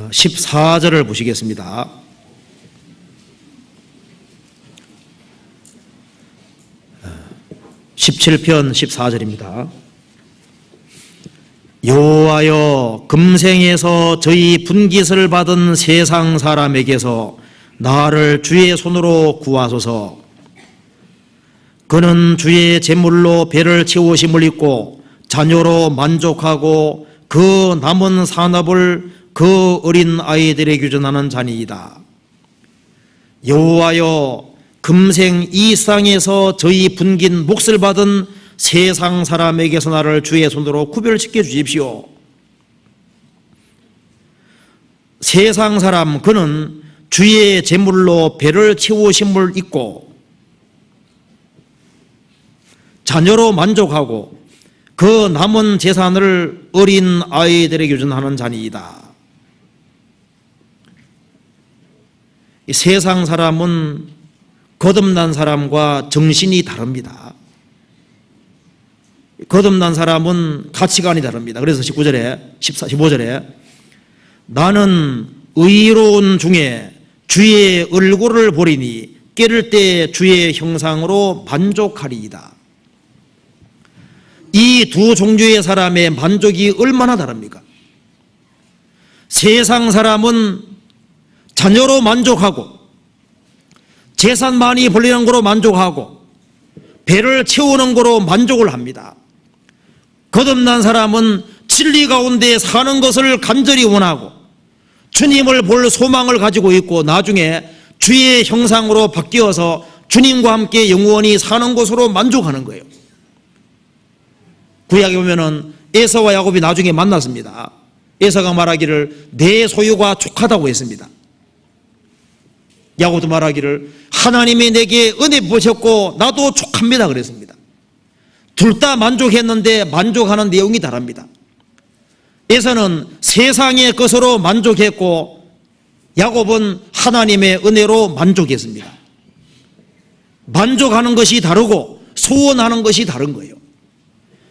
14절을 보시겠습니다. (17편) 14절입니다. 여호와여, 금생에서 저희 분깃을 받은 세상 사람에게서 나를 주의 손으로 구하소서. 그는 주의 제물로 배를 채우심을 입고 자녀로 만족하고 그 남은 산업을 그 어린 아이들에게 규전하는 자니이다. 여호와여, 금생 이 세상에서 저희 분깃 몫을 받은 세상 사람에게서 나를 주의 손으로 구별시켜 주십시오. 세상 사람, 그는 주의 제물로 배를 채우심을 입고 자녀로 만족하고 그 남은 재산을 어린 아이들에게 규전하는 자니이다. 이 세상 사람은 거듭난 사람과 정신이 다릅니다. 거듭난 사람은 가치관이 다릅니다. 그래서 19절에 15절에 나는 의로운 중에 주의 얼굴을 보리니 깨를 때 주의 형상으로 만족하리이다. 이 두 종류의 사람의 만족이 얼마나 다릅니까? 세상 사람은 자녀로 만족하고 재산 많이 벌리는 거로 만족하고 배를 채우는 거로 만족을 합니다. 거듭난 사람은 진리 가운데 사는 것을 간절히 원하고 주님을 볼 소망을 가지고 있고 나중에 주의 형상으로 바뀌어서 주님과 함께 영원히 사는 것으로 만족하는 거예요. 구약에 보면은 에서와 야곱이 나중에 만났습니다. 에서가 말하기를 내 소유가 족하다고 했습니다. 야곱도 말하기를 하나님이 내게 은혜 부으셨고 나도 족합니다 그랬습니다. 둘 다 만족했는데 만족하는 내용이 다릅니다. 에서는 세상의 것으로 만족했고 야곱은 하나님의 은혜로 만족했습니다. 만족하는 것이 다르고 소원하는 것이 다른 거예요.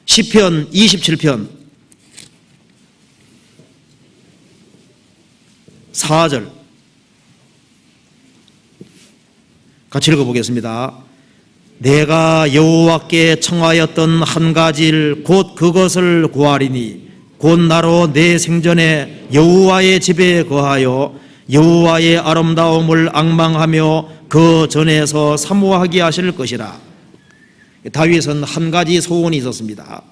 시편 27편 4절 같이 읽어보겠습니다. 내가 여호와께 청하였던 한 가지 일 곧 그것을 구하리니 곧 나로 내 생전에 여호와의 집에 거하여 여호와의 아름다움을 앙망하며 그 전에서 사모하게 하실 것이라. 다윗은 한 가지 소원이 있었습니다.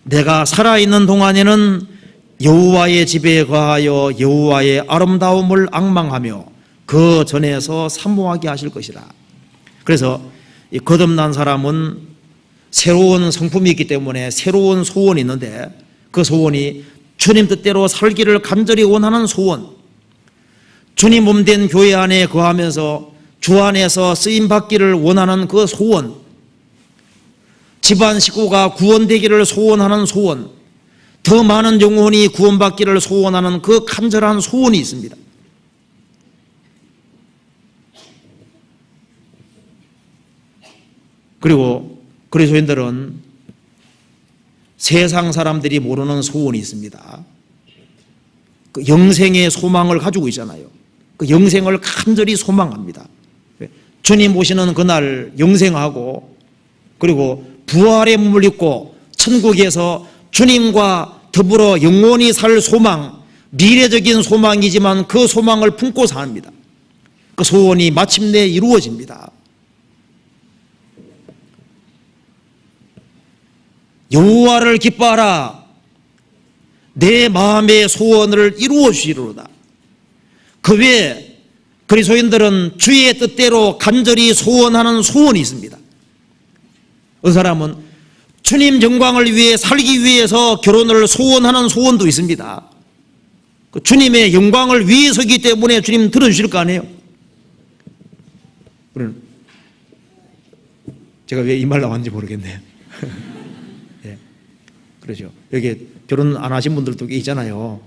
내가 살아있는 동안에는 여호와의 집에 거하여 여호와의 아름다움을 앙망하며 그 전에서 사모하게 하실 것이라. 그래서 이 거듭난 사람은 새로운 성품이 있기 때문에 새로운 소원이 있는데 그 소원이 주님 뜻대로 살기를 간절히 원하는 소원, 주님 몸된 교회 안에 거하면서 주 안에서 쓰임받기를 원하는 그 소원, 집안 식구가 구원되기를 소원하는 소원, 더 많은 영혼이 구원받기를 소원하는 그 간절한 소원이 있습니다. 그리고 그리스도인들은 세상 사람들이 모르는 소원이 있습니다. 그 영생의 소망을 가지고 있잖아요. 그 영생을 간절히 소망합니다. 주님 오시는 그날 영생하고 그리고 부활의 몸을 입고 천국에서 주님과 더불어 영원히 살 소망, 미래적인 소망이지만 그 소망을 품고 삽니다. 그 소원이 마침내 이루어집니다. 여호와를 기뻐하라. 내 마음의 소원을 이루어 주시리로다. 그 외에 그리스도인들은 주의 뜻대로 간절히 소원하는 소원이 있습니다. 어떤 사람은 주님 영광을 위해 살기 위해서 결혼을 소원하는 소원도 있습니다. 주님의 영광을 위해서이기 때문에 주님 들어주실 거 아니에요. 제가 왜 이 말 나왔는지 모르겠네요. 예, 그러죠. 여기 결혼 안 하신 분들도 있잖아요.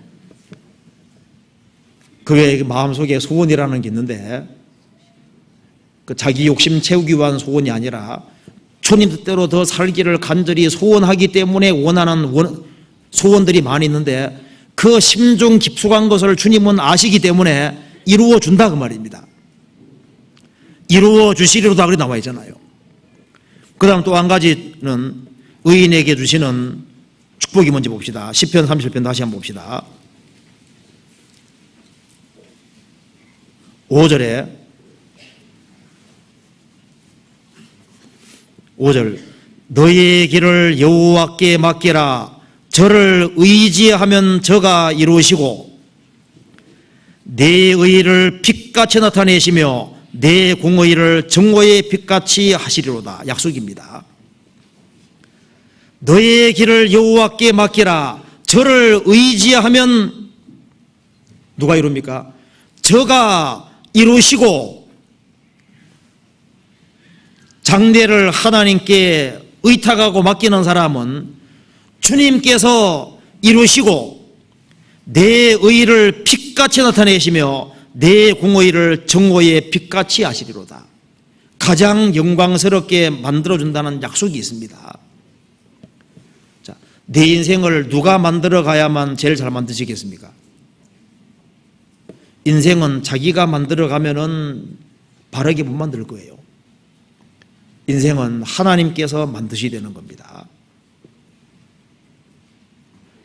그 외에 마음속에 소원이라는 게 있는데 그 자기 욕심 채우기 위한 소원이 아니라 주님 뜻대로 더 살기를 간절히 소원하기 때문에 원하는 소원들이 많이 있는데 그 심중 깊숙한 것을 주님은 아시기 때문에 이루어 준다 그 말입니다. 이루어 주시리로다 그렇게 나와 있잖아요. 그 다음 또 한 가지는 의인에게 주시는 축복이 뭔지 봅시다. 시편 30편 다시 한번 봅시다. 5절 너희의 길을 여호와께 맡기라. 저를 의지하면 저가 이루시고 내 의를 빛같이 나타내시며 내 공의를 정오의 빛같이 하시리로다. 약속입니다. 너희의 길을 여호와께 맡기라. 저를 의지하면 누가 이룹니까? 저가 이루시고 장래를 하나님께 의탁하고 맡기는 사람은 주님께서 이루시고 내 의를 빛같이 나타내시며 내 공의를 정오의 빛같이 하시리로다. 가장 영광스럽게 만들어준다는 약속이 있습니다. 자, 내 인생을 누가 만들어 가야만 제일 잘 만드시겠습니까? 인생은 자기가 만들어 가면은 바르게 못 만들 거예요. 인생은 하나님께서 만드셔야 되는 겁니다.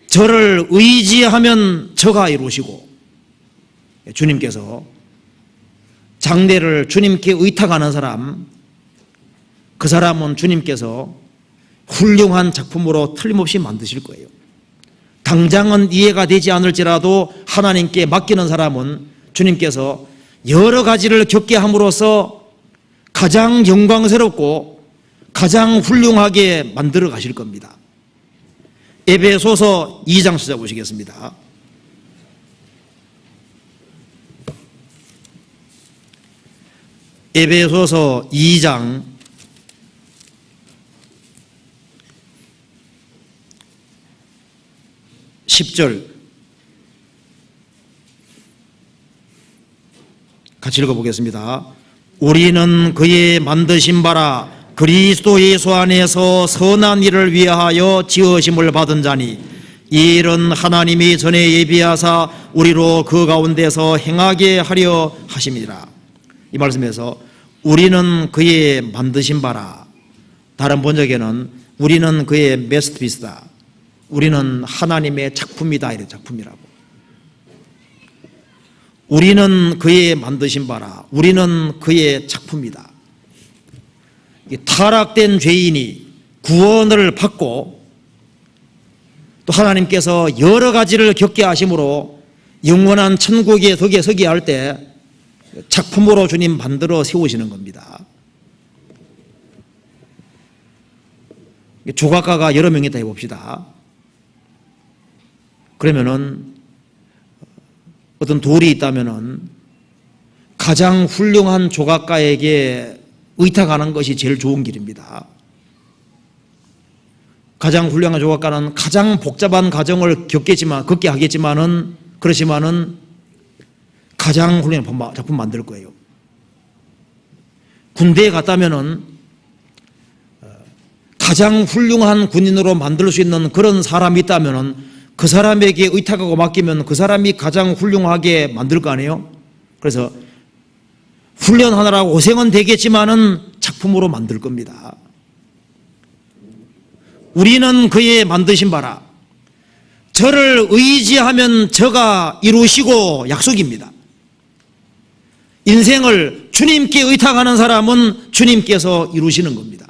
저를 의지하면 저가 이루시고 주님께서 장래를 주님께 의탁하는 사람, 그 사람은 주님께서 훌륭한 작품으로 틀림없이 만드실 거예요. 당장은 이해가 되지 않을지라도 하나님께 맡기는 사람은 주님께서 여러 가지를 겪게 함으로써 가장 영광스럽고 가장 훌륭하게 만들어 가실 겁니다. 에베소서 2장 찾아보시겠습니다. 에베소서 2장 10절 같이 읽어보겠습니다. 우리는 그의 만드신 바라 그리스도 예수 안에서 선한 일을 위하여 지으심을 받은 자니 이 일은 하나님이 전에 예비하사 우리로 그 가운데서 행하게 하려 하심이라. 이 말씀에서 우리는 그의 만드신 바라, 다른 번역에는 우리는 그의 메스트피스다, 우리는 하나님의 작품이다, 이런 작품이라고. 우리는 그의 만드신 바라, 우리는 그의 작품이다. 타락된 죄인이 구원을 받고 또 하나님께서 여러 가지를 겪게 하심으로 영원한 천국의 덕에 서게 할 때 작품으로 주님 만들어 세우시는 겁니다. 조각가가 여러 명 있다 해봅시다. 그러면은 어떤 돌이 있다면은 가장 훌륭한 조각가에게 의탁하는 것이 제일 좋은 길입니다. 가장 훌륭한 조각가는 가장 복잡한 과정을 겪게 하겠지만은 그렇지만은 가장 훌륭한 작품 만들 거예요. 군대에 갔다면은 가장 훌륭한 군인으로 만들 수 있는 그런 사람이 있다면은 그 사람에게 의탁하고 맡기면 그 사람이 가장 훌륭하게 만들 거 아니에요? 그래서 훈련하느라고 고생은 되겠지만은 작품으로 만들 겁니다. 우리는 그의 만드신 바라 저를 의지하면 저가 이루시고 약속입니다. 인생을 주님께 의탁하는 사람은 주님께서 이루시는 겁니다.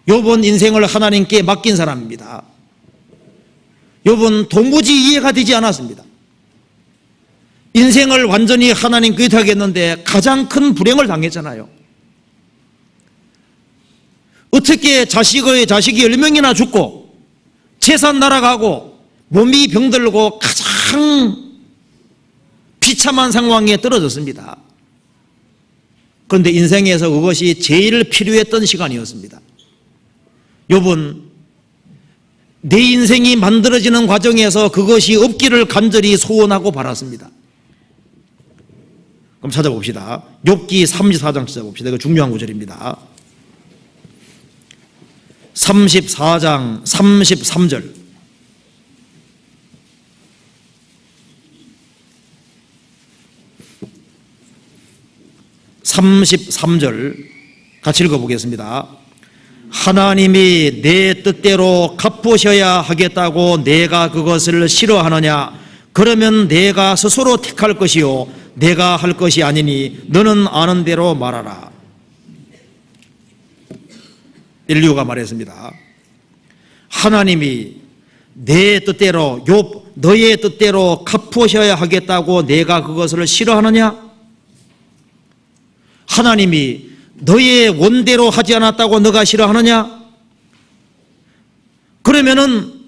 욥은 인생을 하나님께 맡긴 사람입니다. 욥은 도무지 이해가 되지 않았습니다. 인생을 완전히 하나님께 의탁했는데 가장 큰 불행을 당했잖아요. 어떻게 자식이 10명이나 죽고 재산 날아가고 몸이 병들고 가장 비참한 상황에 떨어졌습니다. 그런데 인생에서 그것이 제일 필요했던 시간이었습니다. 욥은 내 인생이 만들어지는 과정에서 그것이 없기를 간절히 소원하고 바랐습니다. 그럼 찾아봅시다. 욥기 34장 찾아봅시다. 이거 중요한 구절입니다. 34장 33절. 같이 읽어보겠습니다. 하나님이 내 뜻대로 갚으셔야 하겠다고 내가 그것을 싫어하느냐? 그러면 내가 스스로 택할 것이요 내가 할 것이 아니니 너는 아는 대로 말하라. 엘리후가 말했습니다. 하나님이 내 뜻대로 욥 너의 뜻대로 갚으셔야 하겠다고 내가 그것을 싫어하느냐? 하나님이 너의 원대로 하지 않았다고 너가 싫어하느냐? 그러면은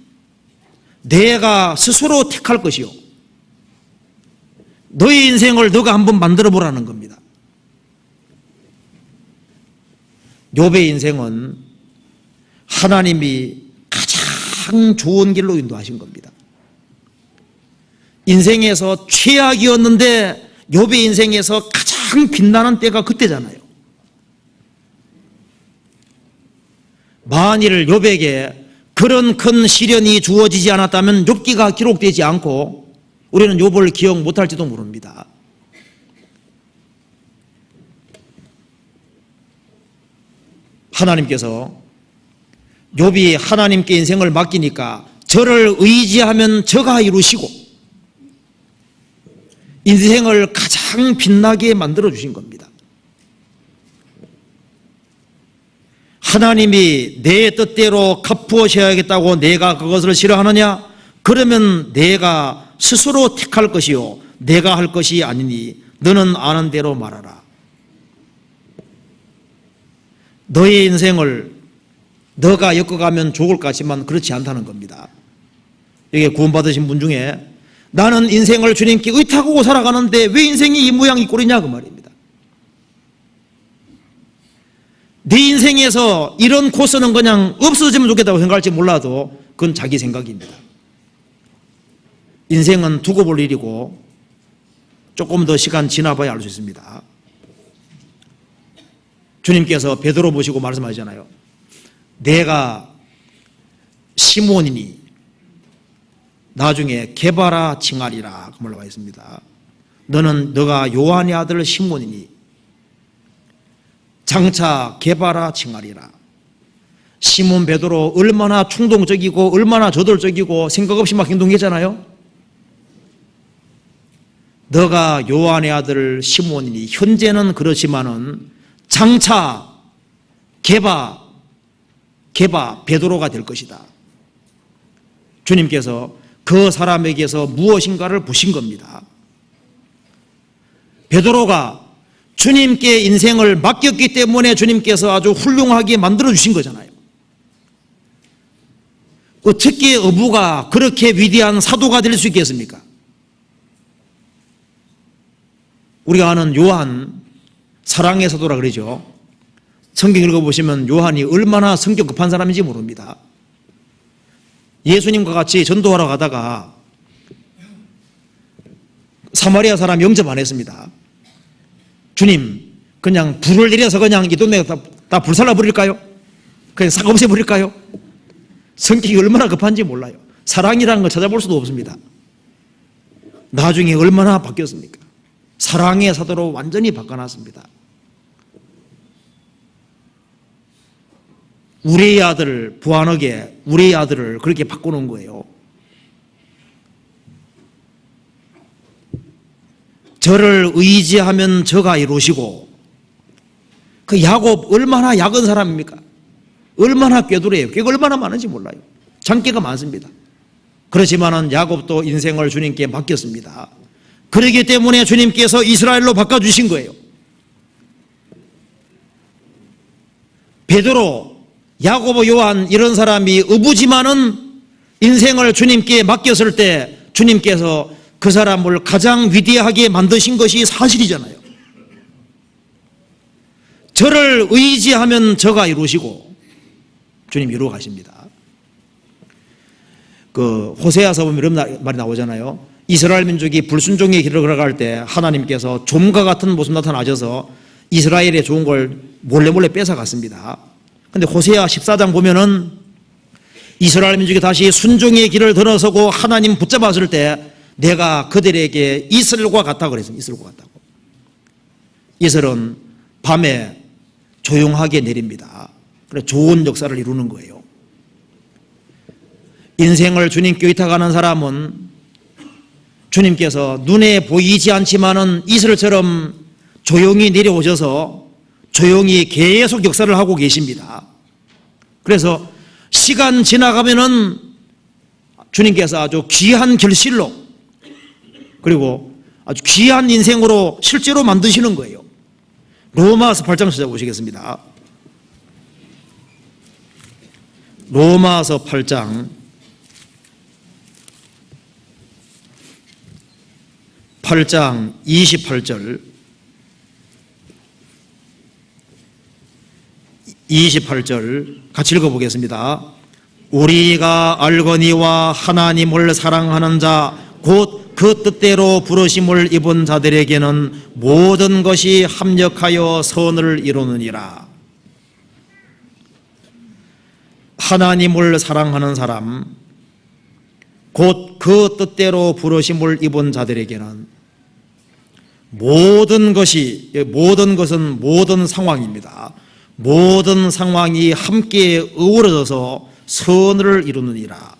내가 스스로 택할 것이요 너의 인생을 너가 한번 만들어 보라는 겁니다. 욥의 인생은 하나님이 가장 좋은 길로 인도하신 겁니다. 인생에서 최악이었는데 욥의 인생에서 가장 빛나는 때가 그때잖아요. 만일 욥에게 그런 큰 시련이 주어지지 않았다면 욥기가 기록되지 않고 우리는 욥을 기억 못할지도 모릅니다. 하나님께서 욥이 하나님께 인생을 맡기니까 저를 의지하면 저가 이루시고 인생을 가장 빛나게 만들어 주신 겁니다. 하나님이 내 뜻대로 갚으셔야겠다고 내가 그것을 싫어하느냐? 그러면 내가 스스로 택할 것이요 내가 할 것이 아니니 너는 아는 대로 말하라. 너의 인생을 너가 엮어가면 좋을 것 같지만 그렇지 않다는 겁니다. 여기 구원받으신 분 중에 나는 인생을 주님께 의탁하고 살아가는데 왜 인생이 이 모양 이 꼴이냐 그 말입니다. 네 인생에서 이런 코스는 그냥 없어지면 좋겠다고 생각할지 몰라도 그건 자기 생각입니다. 인생은 두고 볼 일이고 조금 더 시간 지나봐야 알 수 있습니다. 주님께서 베드로 보시고 말씀하시잖아요. 내가 시몬이니 나중에 게바라 칭하리라 그 말로 가 있습니다. 너가 요한의 아들 시몬이니 장차 게바라 칭하리라. 시몬 베드로 얼마나 충동적이고 얼마나 저돌적이고 생각 없이 막 행동했잖아요. 너가 요한의 아들 시몬이니 현재는 그렇지만은 장차 게바 베드로가 될 것이다. 주님께서 그 사람에게서 무엇인가를 보신 겁니다. 베드로가 주님께 인생을 맡겼기 때문에 주님께서 아주 훌륭하게 만들어 주신 거잖아요. 어떻게 어부가 그렇게 위대한 사도가 될 수 있겠습니까? 우리가 아는 요한 사랑의 사도라 그러죠. 성경 읽어보시면 요한이 얼마나 성격 급한 사람인지 모릅니다. 예수님과 같이 전도하러 가다가 사마리아 사람 영접 안 했습니다. 주님 그냥 불을 내려서 그냥 이 동네 다 불살라 버릴까요? 그냥 싹 없애 버릴까요? 성격이 얼마나 급한지 몰라요. 사랑이라는 걸 찾아볼 수도 없습니다. 나중에 얼마나 바뀌었습니까? 사랑의 사도로 완전히 바꿔놨습니다. 우리의 아들 부한에게 우리의 아들을 그렇게 바꿔놓은 거예요. 저를 의지하면 저가 이루시고, 그 야곱 얼마나 약은 사람입니까? 얼마나 꾀두래요. 꾀가 얼마나 많은지 몰라요. 장깨가 많습니다. 그렇지만은 야곱도 인생을 주님께 맡겼습니다. 그렇기 때문에 주님께서 이스라엘로 바꿔주신 거예요. 베드로, 야고보, 요한 이런 사람이 어부지만은 인생을 주님께 맡겼을 때 주님께서 그 사람을 가장 위대하게 만드신 것이 사실이잖아요. 저를 의지하면 저가 이루시고 주님 이루어 가십니다. 그 호세아서 보면 이런 말이 나오잖아요. 이스라엘 민족이 불순종의 길을 걸어갈 때 하나님께서 좀과 같은 모습 나타나셔서 이스라엘의 좋은 걸 몰래 뺏어갔습니다. 근데 호세아 14장 보면은 이스라엘 민족이 다시 순종의 길을 들어서고 하나님 붙잡았을 때 내가 그들에게 이슬과 같다 그랬습니다. 이슬과 같다고. 이슬은 밤에 조용하게 내립니다. 그래서 좋은 역사를 이루는 거예요. 인생을 주님께 의탁하는 사람은 주님께서 눈에 보이지 않지만은 이슬처럼 조용히 내려오셔서 조용히 계속 역사를 하고 계십니다. 그래서 시간 지나가면은 주님께서 아주 귀한 결실로 그리고 아주 귀한 인생으로 실제로 만드시는 거예요. 로마서 8장 찾아보시겠습니다. 로마서 8장 28절 28절 같이 읽어보겠습니다. 우리가 알거니와 하나님을 사랑하는 자 곧 그 뜻대로 부르심을 입은 자들에게는 모든 것이 합력하여 선을 이루느니라. 하나님을 사랑하는 사람 곧 그 뜻대로 부르심을 입은 자들에게는 모든 것은 모든 상황입니다. 모든 상황이 함께 어우러져서 선을 이루느니라.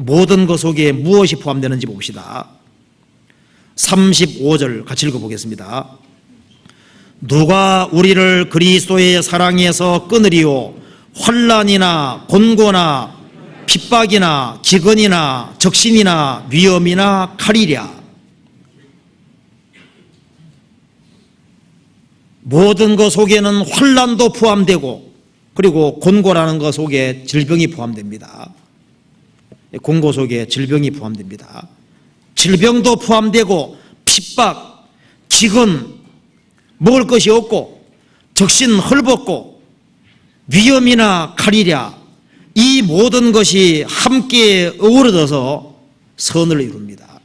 모든 것 속에 무엇이 포함되는지 봅시다. 35절 같이 읽어보겠습니다. 누가 우리를 그리스도의 사랑에서 끊으리요? 환난이나 곤고나 핍박이나 기근이나 적신이나 위험이나 칼이랴. 모든 것 속에는 환난도 포함되고 그리고 곤고라는 것 속에 질병이 포함됩니다. 곤고 속에 질병이 포함됩니다. 질병도 포함되고 핍박, 기근, 먹을 것이 없고 적신 헐벗고 위험이나 칼이랴. 이 모든 것이 함께 어우러져서 선을 이룹니다.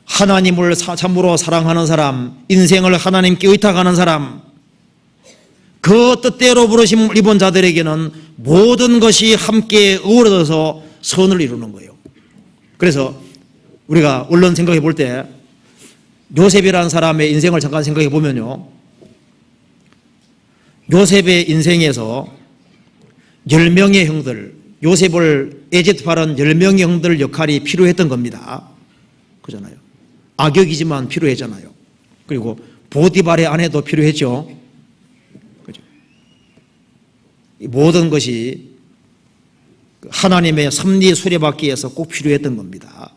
하나님을 참으로 사랑하는 사람, 인생을 하나님께 의탁하는 사람, 그 뜻대로 부르심을 입은 자들에게는 모든 것이 함께 어우러져서 선을 이루는 거예요. 그래서 우리가 얼른 생각해 볼 때 요셉이라는 사람의 인생을 잠깐 생각해 보면요, 요셉의 인생에서 10명의 형들, 요셉을 에집트파는 10명의 형들 역할이 필요했던 겁니다. 그잖아요. 악역이지만 필요했잖아요. 그리고 보디발의 아내도 필요했죠. 그죠? 이 모든 것이 하나님의 섭리 수레받기 위해서 꼭 필요했던 겁니다.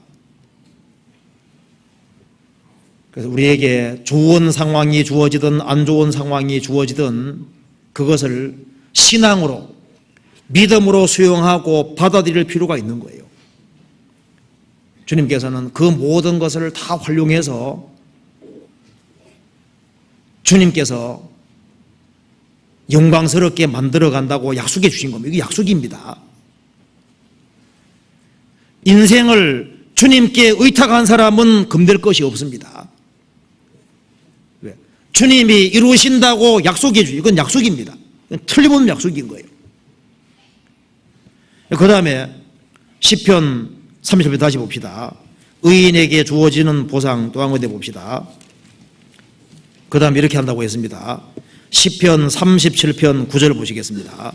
그래서 우리에게 좋은 상황이 주어지든 안 좋은 상황이 주어지든 그것을 신앙으로 믿음으로 수용하고 받아들일 필요가 있는 거예요. 주님께서는 그 모든 것을 다 활용해서 주님께서 영광스럽게 만들어 간다고 약속해 주신 겁니다. 이게 약속입니다. 인생을 주님께 의탁한 사람은 금될 것이 없습니다. 왜? 주님이 이루신다고 약속해 주죠. 이건 약속입니다. 이건 틀림없는 약속인 거예요. 그 다음에 시편 30편 다시 봅시다. 의인에게 주어지는 보상 또 한 군데 봅시다. 그 다음 이렇게 한다고 했습니다. 시편 37편 9절 보시겠습니다.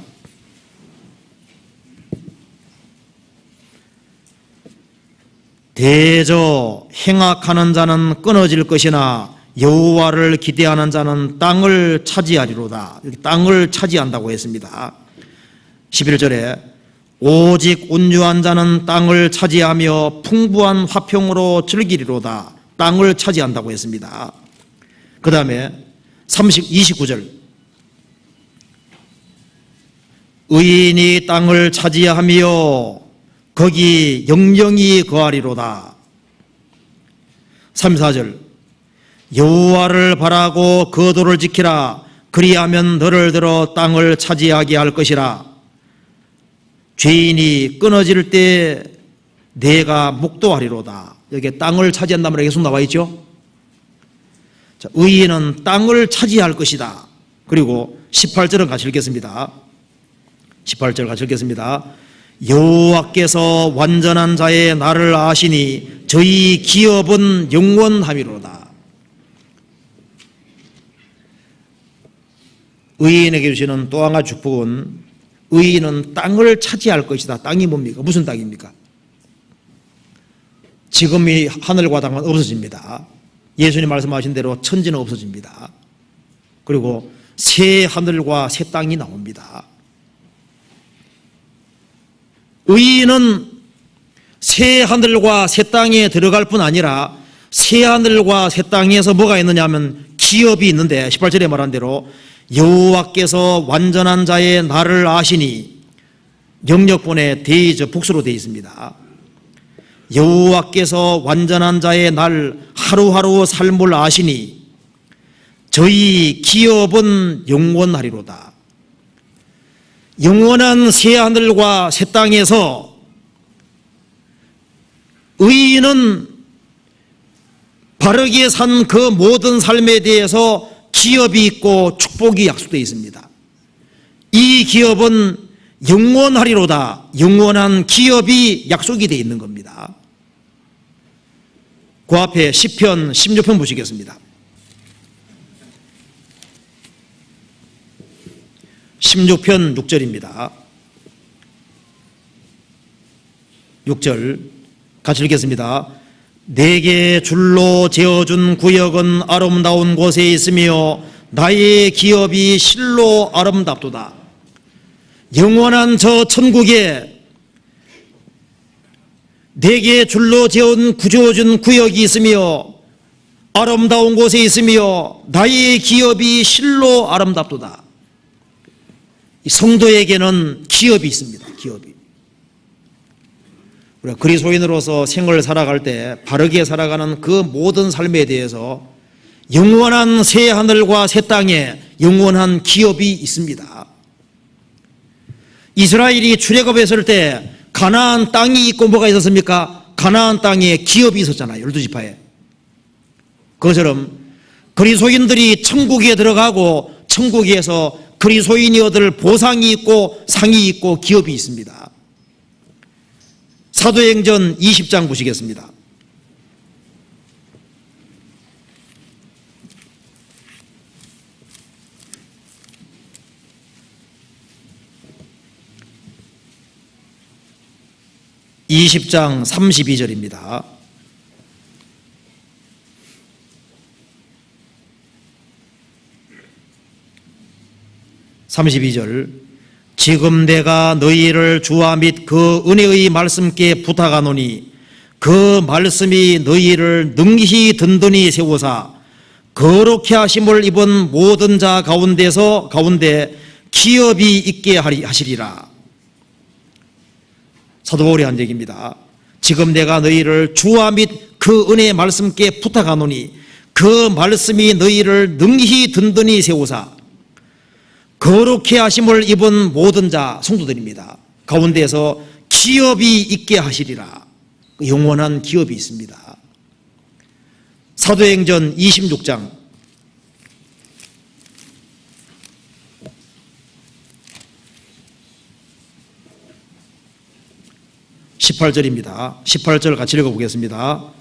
대저 행악하는 자는 끊어질 것이나 여호와를 기대하는 자는 땅을 차지하리로다. 여기 땅을 차지한다고 했습니다. 11절에 오직 온유한 자는 땅을 차지하며 풍부한 화평으로 즐기리로다. 땅을 차지한다고 했습니다. 그 다음에 29절 의인이 땅을 차지하며 거기 영영이 거하리로다. 34절 여호와를 바라고 그 도를 지키라. 그리하면 너를 들어 땅을 차지하게 할 것이라. 죄인이 끊어질 때 내가 목도하리로다. 여기에 땅을 차지한다는 말이 계속 나와 있죠. 자, 의인은 땅을 차지할 것이다. 그리고 18절은 같이 읽겠습니다. 18절 같이 읽겠습니다. 여호와께서 완전한 자의 날을 아시니 저희 기업은 영원함이로다. 의인에게 주시는 또 하나 축복은 의인은 땅을 차지할 것이다. 땅이 뭡니까? 무슨 땅입니까? 지금 이 하늘과 땅은 없어집니다. 예수님 말씀하신 대로 천지는 없어집니다. 그리고 새 하늘과 새 땅이 나옵니다. 의인은 새 하늘과 새 땅에 들어갈 뿐 아니라 새 하늘과 새 땅에서 뭐가 있느냐 하면 기업이 있는데 18절에 말한 대로 여호와께서 완전한 자의 날을 아시니 영역본에 데이즈 복수로 되어 있습니다. 여호와께서 완전한 자의 날 하루하루 삶을 아시니 저희 기업은 영원하리로다. 영원한 새 하늘과 새 땅에서 의인은 바르게 산 그 모든 삶에 대해서 기업이 있고 축복이 약속되어 있습니다. 이 기업은 영원하리로다. 영원한 기업이 약속이 되어 있는 겁니다. 그 앞에 시편 16편 보시겠습니다. 16편 6절입니다. 6절 같이 읽겠습니다. 내게 줄로 재어준 구역은 아름다운 곳에 있으며 나의 기업이 실로 아름답도다. 영원한 저 천국에 내게 줄로 재어준 구역이 있으며 아름다운 곳에 있으며 나의 기업이 실로 아름답도다. 성도에게는 기업이 있습니다. 기업이. 우리가 그리스도인으로서 생을 살아갈 때 바르게 살아가는 그 모든 삶에 대해서 영원한 새 하늘과 새 땅에 영원한 기업이 있습니다. 이스라엘이 출애굽했을 때 가나안 땅이 있고 뭐가 있었습니까? 가나안 땅에 기업이 있었잖아요. 12지파에. 그것처럼 그리스도인들이 천국에 들어가고 천국에서 그리스도인이 얻을 보상이 있고 상이 있고 기업이 있습니다. 사도행전 20장 보시겠습니다. (20장) 32절입니다. (32절) 지금 내가 너희를 주와 및 그 은혜의 말씀께 부탁하노니 그 말씀이 너희를 능히 든든히 세우사 거룩히 하심을 입은 모든 자 가운데 기업이 있게 하시리라. 사도 바울의 한 얘기입니다. 지금 내가 너희를 주와 및 그 은혜의 말씀께 부탁하노니 그 말씀이 너희를 능히 든든히 세우사 거룩히 하심을 입은 모든 자 성도들입니다. 가운데에서 기업이 있게 하시리라. 영원한 기업이 있습니다. 사도행전 26장 18절입니다. 18절 같이 읽어보겠습니다.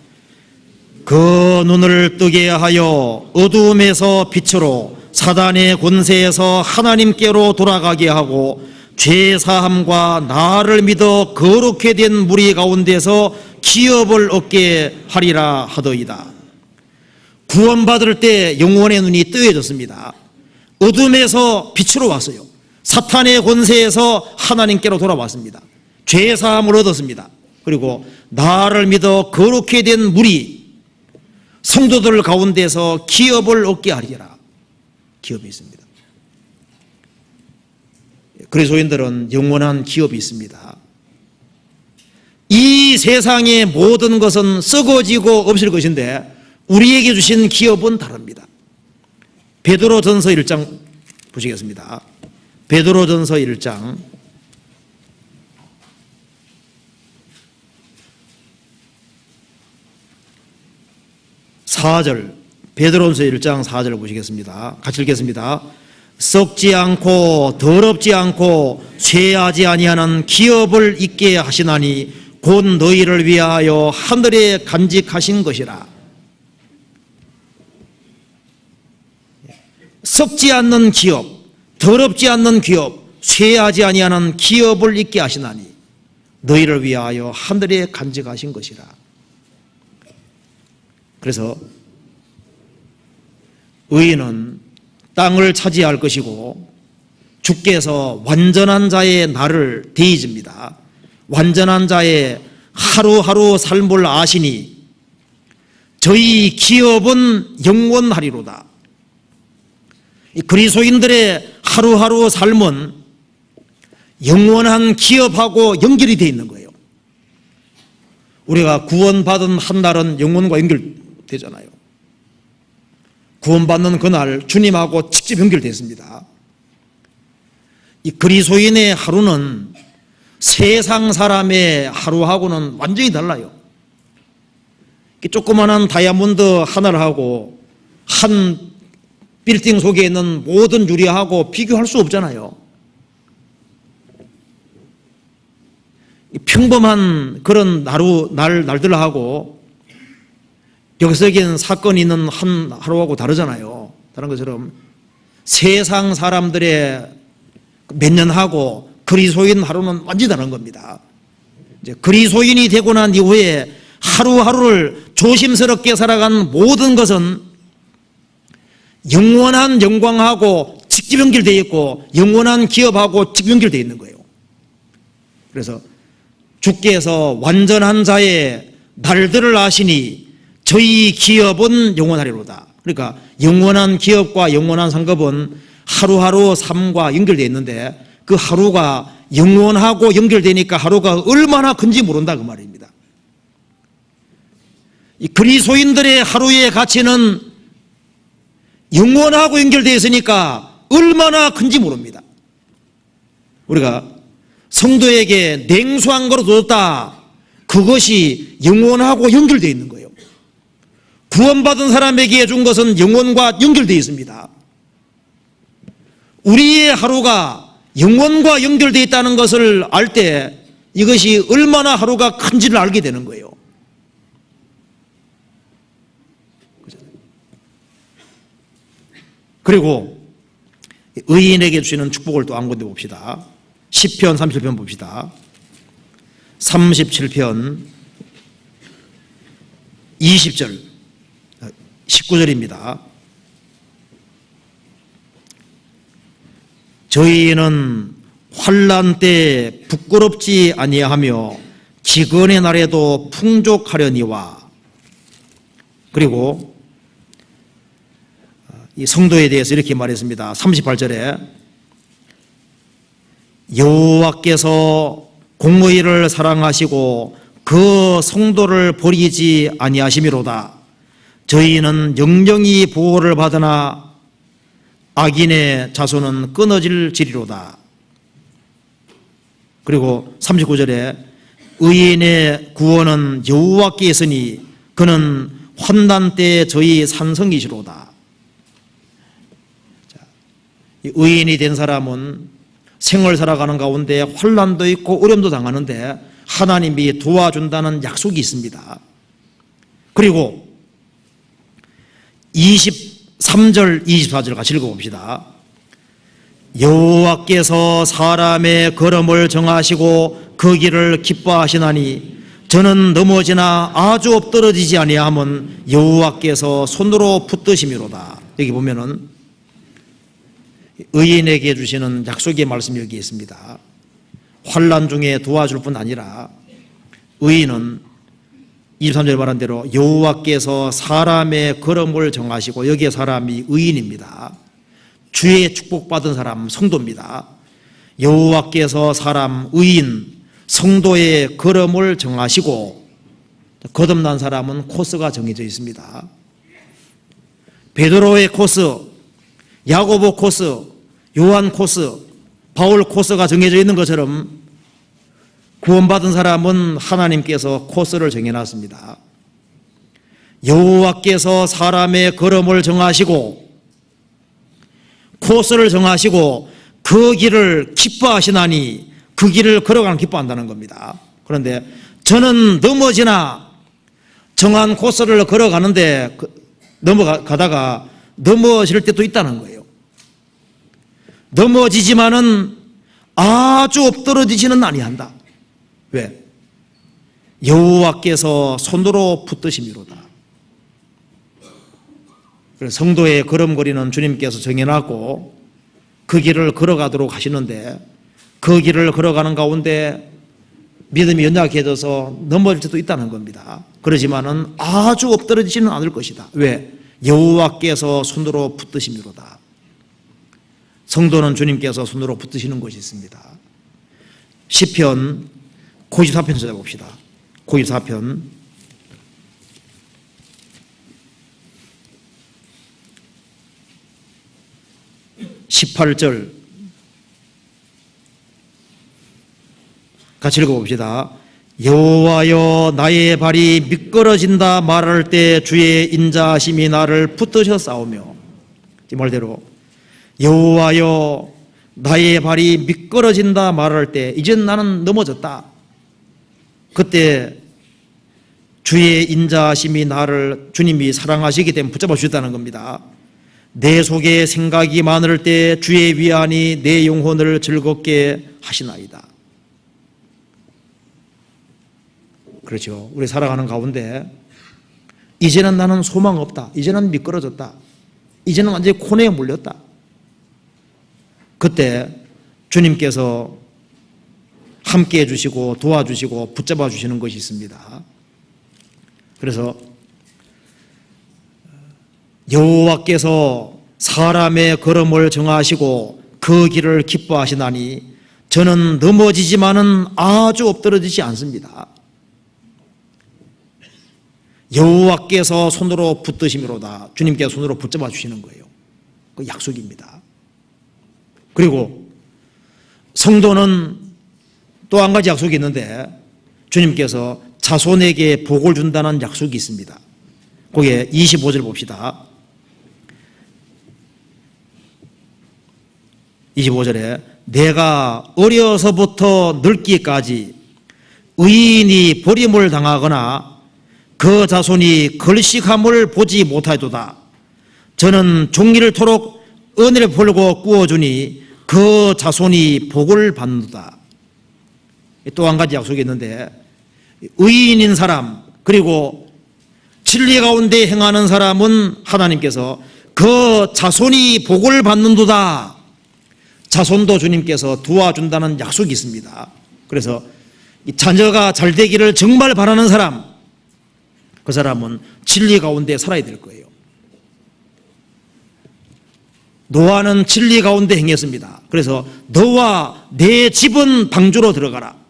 그 눈을 뜨게 하여 어두움에서 빛으로 사단의 권세에서 하나님께로 돌아가게 하고 죄사함과 나를 믿어 거룩해 된 무리 가운데서 기업을 얻게 하리라 하더이다. 구원받을 때 영혼의 눈이 뜨여졌습니다. 어둠에서 빛으로 왔어요. 사탄의 권세에서 하나님께로 돌아왔습니다. 죄사함을 얻었습니다. 그리고 나를 믿어 거룩해 된 무리 성도들 가운데서 기업을 얻게 하리라. 기업이 있습니다. 그리스도인들은 영원한 기업이 있습니다. 이 세상의 모든 것은 썩어지고 없을 것인데 우리에게 주신 기업은 다릅니다. 베드로전서 1장 보시겠습니다. 베드로전서 1장 4절, 베드로전서 1장 4절을 보시겠습니다. 같이 읽겠습니다. 썩지 않고 더럽지 않고 쇠하지 아니하는 기업을 있게 하시나니 곧 너희를 위하여 하늘에 간직하신 것이라. 썩지 않는 기업, 더럽지 않는 기업, 쇠하지 아니하는 기업을 있게 하시나니 너희를 위하여 하늘에 간직하신 것이라. 그래서 의인은 땅을 차지할 것이고 주께서 완전한 자의 날을 대의집니다. 완전한 자의 하루하루 삶을 아시니 저희 기업은 영원하리로다. 그리스도인들의 하루하루 삶은 영원한 기업하고 연결이 되어 있는 거예요. 우리가 구원받은 한 날은 영원과 연결되잖아요. 구원받는 그날 주님하고 직접 연결됐습니다. 이 그리스도인의 하루는 세상 사람의 하루하고는 완전히 달라요. 조그마한 다이아몬드 하나를 하고 한 빌딩 속에 있는 모든 유리하고 비교할 수 없잖아요. 평범한 그런 날들하고 격세적인 사건이 있는 한 하루하고 다르잖아요. 다른 것처럼 세상 사람들의 몇 년하고 그리스도인 하루는 완전히 다른 겁니다. 이제 그리스도인이 되고 난 이후에 하루하루를 조심스럽게 살아간 모든 것은 영원한 영광하고 직접 연결되어 있고 영원한 기업하고 직접 연결되어 있는 거예요. 그래서 주께서 완전한 자의 날들을 아시니 저희 기업은 영원하리로다. 그러니까 영원한 기업과 영원한 상급은 하루하루 삶과 연결되어 있는데 그 하루가 영원하고 연결되니까 하루가 얼마나 큰지 모른다 그 말입니다. 이 그리스도인들의 하루의 가치는 영원하고 연결되어 있으니까 얼마나 큰지 모릅니다. 우리가 성도에게 냉수한 거로 줬다. 그것이 영원하고 연결되어 있는 거예요. 구원받은 사람에게 준 것은 영원과 연결되어 있습니다. 우리의 하루가 영원과 연결되어 있다는 것을 알 때 이것이 얼마나 하루가 큰지를 알게 되는 거예요. 그리고 의인에게 주시는 축복을 또 한 군데 봅시다. 시편 37편 봅시다. 37편 20절 19절입니다. 저희는 환난 때 부끄럽지 아니하며 기근의 날에도 풍족하려니와. 그리고 이 성도에 대해서 이렇게 말했습니다. 38절에 여호와께서 공의를 사랑하시고 그 성도를 버리지 아니하심이로다. 저희는 영영이 보호를 받으나 악인의 자손은 끊어질지리로다. 그리고 39절에 의인의 구원은 여호와께 있으니 그는 환난 때 저희 산성이시로다. 의인이 된 사람은 생을 살아가는 가운데 환난도 있고 어려움도 당하는데 하나님이 도와준다는 약속이 있습니다. 그리고 23절 24절 같이 읽어봅시다. 여호와께서 사람의 걸음을 정하시고 그 길을 기뻐하시나니 저는 넘어지나 아주 엎드러지지 아니함은 여호와께서 손으로 붙드심이로다. 여기 보면은 의인에게 주시는 약속의 말씀이 여기 있습니다. 환난 중에 도와줄 뿐 아니라 의인은 23절에 말한 대로 여호와께서 사람의 걸음을 정하시고, 여기에 사람이 의인입니다. 주의 축복받은 사람 성도입니다. 여호와께서 사람 의인 성도의 걸음을 정하시고, 거듭난 사람은 코스가 정해져 있습니다. 베드로의 코스, 야고보 코스, 요한 코스, 바울 코스가 정해져 있는 것처럼 구원받은 사람은 하나님께서 코스를 정해놨습니다. 여호와께서 사람의 걸음을 정하시고 코스를 정하시고 그 길을 기뻐하시나니, 그 길을 걸어가는 기뻐한다는 겁니다. 그런데 저는 넘어지나, 정한 코스를 걸어가는데 넘어가다가 넘어질 때도 있다는 거예요. 넘어지지만은 아주 엎드러지지는 아니한다. 왜? 여호와께서 손으로 붙드심이로다. 그래서 성도의 걸음걸이는 주님께서 정해놨고 그 길을 걸어가도록 하시는데, 그 길을 걸어가는 가운데 믿음이 연약해져서 넘어질 때도 있다는 겁니다. 그러지만은 아주 엎드러지지는 않을 것이다. 왜? 여호와께서 손으로 붙드심이로다. 성도는 주님께서 손으로 붙드시는 것이 있습니다. 시편 94편 찾아봅시다. 94편 18절 같이 읽어봅시다. 여호와여, 나의 발이 미끄러진다 말할 때 주의 인자하심이 나를 붙드셨사오며. 이 말대로 여호와여, 나의 발이 미끄러진다 말할 때, 이젠 나는 넘어졌다. 그때 주의 인자하심이 나를, 주님이 사랑하시기 때문에 붙잡아 주셨다는 겁니다. 내 속에 생각이 많을 때 주의 위안이 내 영혼을 즐겁게 하시나이다. 그렇죠. 우리 살아가는 가운데 이제는 나는 소망 없다, 이제는 미끄러졌다, 이제는 완전히 코너에 물렸다. 그때 주님께서 함께해 주시고 도와주시고 붙잡아 주시는 것이 있습니다. 그래서 여호와께서 사람의 걸음을 정하시고 그 길을 기뻐하시나니 저는 넘어지지만은 아주 엎드러지지 않습니다. 여호와께서 손으로 붙드심이로다. 주님께서 손으로 붙잡아 주시는 거예요. 그 약속입니다. 그리고 성도는 또 한 가지 약속이 있는데, 주님께서 자손에게 복을 준다는 약속이 있습니다. 거기에 25절 봅시다. 25절에 내가 어려서부터 늙기까지 의인이 버림을 당하거나 그 자손이 걸식함을 보지 못하도다. 저는 종일토록 은혜를 베풀고 구워주니 그 자손이 복을 받는다. 또 한 가지 약속이 있는데, 의인인 사람 그리고 진리 가운데 행하는 사람은 하나님께서 그 자손이 복을 받는도다. 자손도 주님께서 도와준다는 약속이 있습니다. 그래서 자녀가 잘 되기를 정말 바라는 사람, 그 사람은 진리 가운데 살아야 될 거예요. 노아는 진리 가운데 행했습니다. 그래서 너와 내 집은 방주로 들어가라.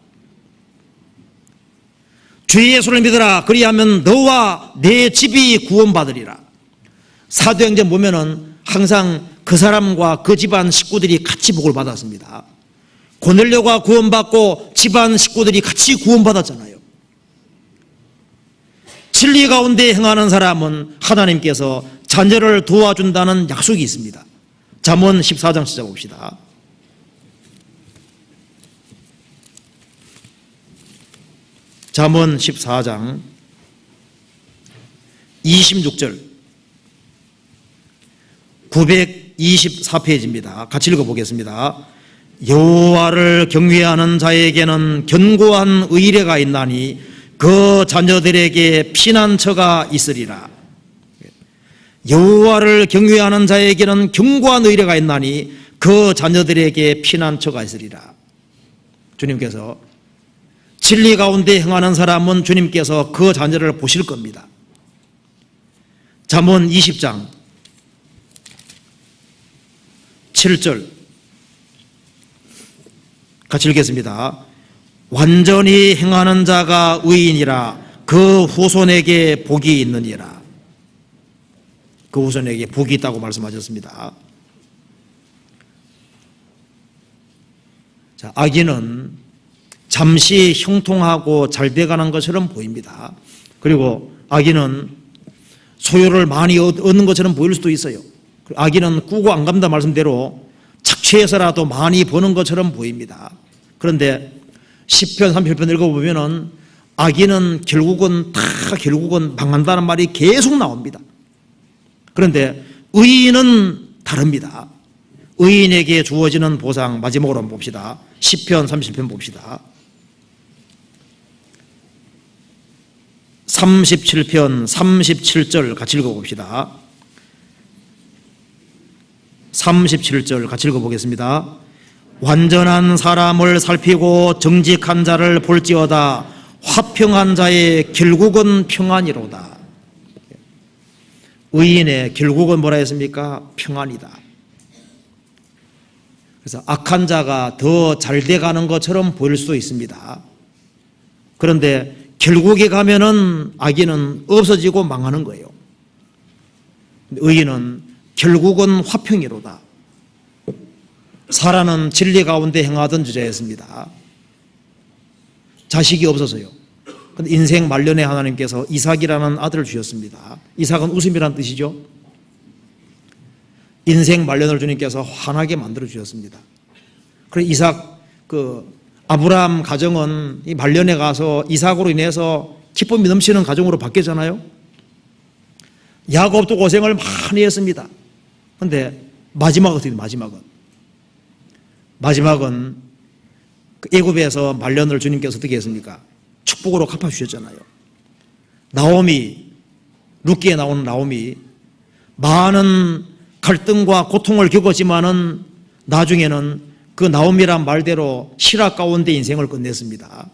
주 예수를 믿으라. 그리하면 너와 내 집이 구원받으리라. 사도행전 보면은 항상 그 사람과 그 집안 식구들이 같이 복을 받았습니다. 고넬료가 구원받고 집안 식구들이 같이 구원받았잖아요. 진리 가운데 행하는 사람은 하나님께서 자녀를 도와준다는 약속이 있습니다. 잠언 14장 찾아봅시다. 잠언 14장 26절 924페이지입니다. 같이 읽어보겠습니다. 여호와를 경외하는 자에게는 견고한 의뢰가 있나니 그 자녀들에게 피난처가 있으리라. 여호와를 경외하는 자에게는 견고한 의뢰가 있나니 그 자녀들에게 피난처가 있으리라. 주님께서 진리 가운데 행하는 사람은 주님께서 그 자녀를 보실 겁니다. 잠언 20장 7절 같이 읽겠습니다. 완전히 행하는 자가 의인이라 그 후손에게 복이 있느니라. 그 후손에게 복이 있다고 말씀하셨습니다. 자, 악인은 잠시 형통하고 잘 돼가는 것처럼 보입니다. 그리고 악인은 소유를 많이 얻는 것처럼 보일 수도 있어요. 악인은 꾸고 안 갑니다 말씀대로 착취해서라도 많이 버는 것처럼 보입니다. 그런데 10편 30편 읽어보면은 악인은 결국은 망한다는 말이 계속 나옵니다. 그런데 의인은 다릅니다. 의인에게 주어지는 보상 마지막으로 한번 봅시다. 10편 30편 봅시다. 37편 37절 같이 읽어봅시다. 37절 같이 읽어보겠습니다. 완전한 사람을 살피고 정직한 자를 볼지어다 화평한 자의 결국은 평안이로다. 의인의 결국은 뭐라 했습니까? 평안이다. 그래서 악한 자가 더 잘 돼가는 것처럼 보일 수도 있습니다. 그런데 결국에 가면은 악인은 없어지고 망하는 거예요. 의인은 결국은 화평이로다. 사라는 진리 가운데 행하던 주제였습니다. 자식이 없어서요. 근데 인생 말년에 하나님께서 이삭이라는 아들을 주셨습니다. 이삭은 웃음이라는 뜻이죠. 인생 말년을 주님께서 환하게 만들어 주셨습니다. 그래서 이삭 아브라함 가정은 이 말년에 가서 이삭으로 인해서 기쁨이 넘치는 가정으로 바뀌었잖아요. 야곱도 고생을 많이 했습니다. 그런데 마지막은 어떻게 돼요? 마지막은 애굽에서 말년을 주님께서 어떻게 했습니까? 축복으로 갚아주셨잖아요. 나오미, 룻기에 나오는 나오미 많은 갈등과 고통을 겪었지만은 나중에는 그 나오미란 말대로 실화 가운데 인생을 끝냈습니다.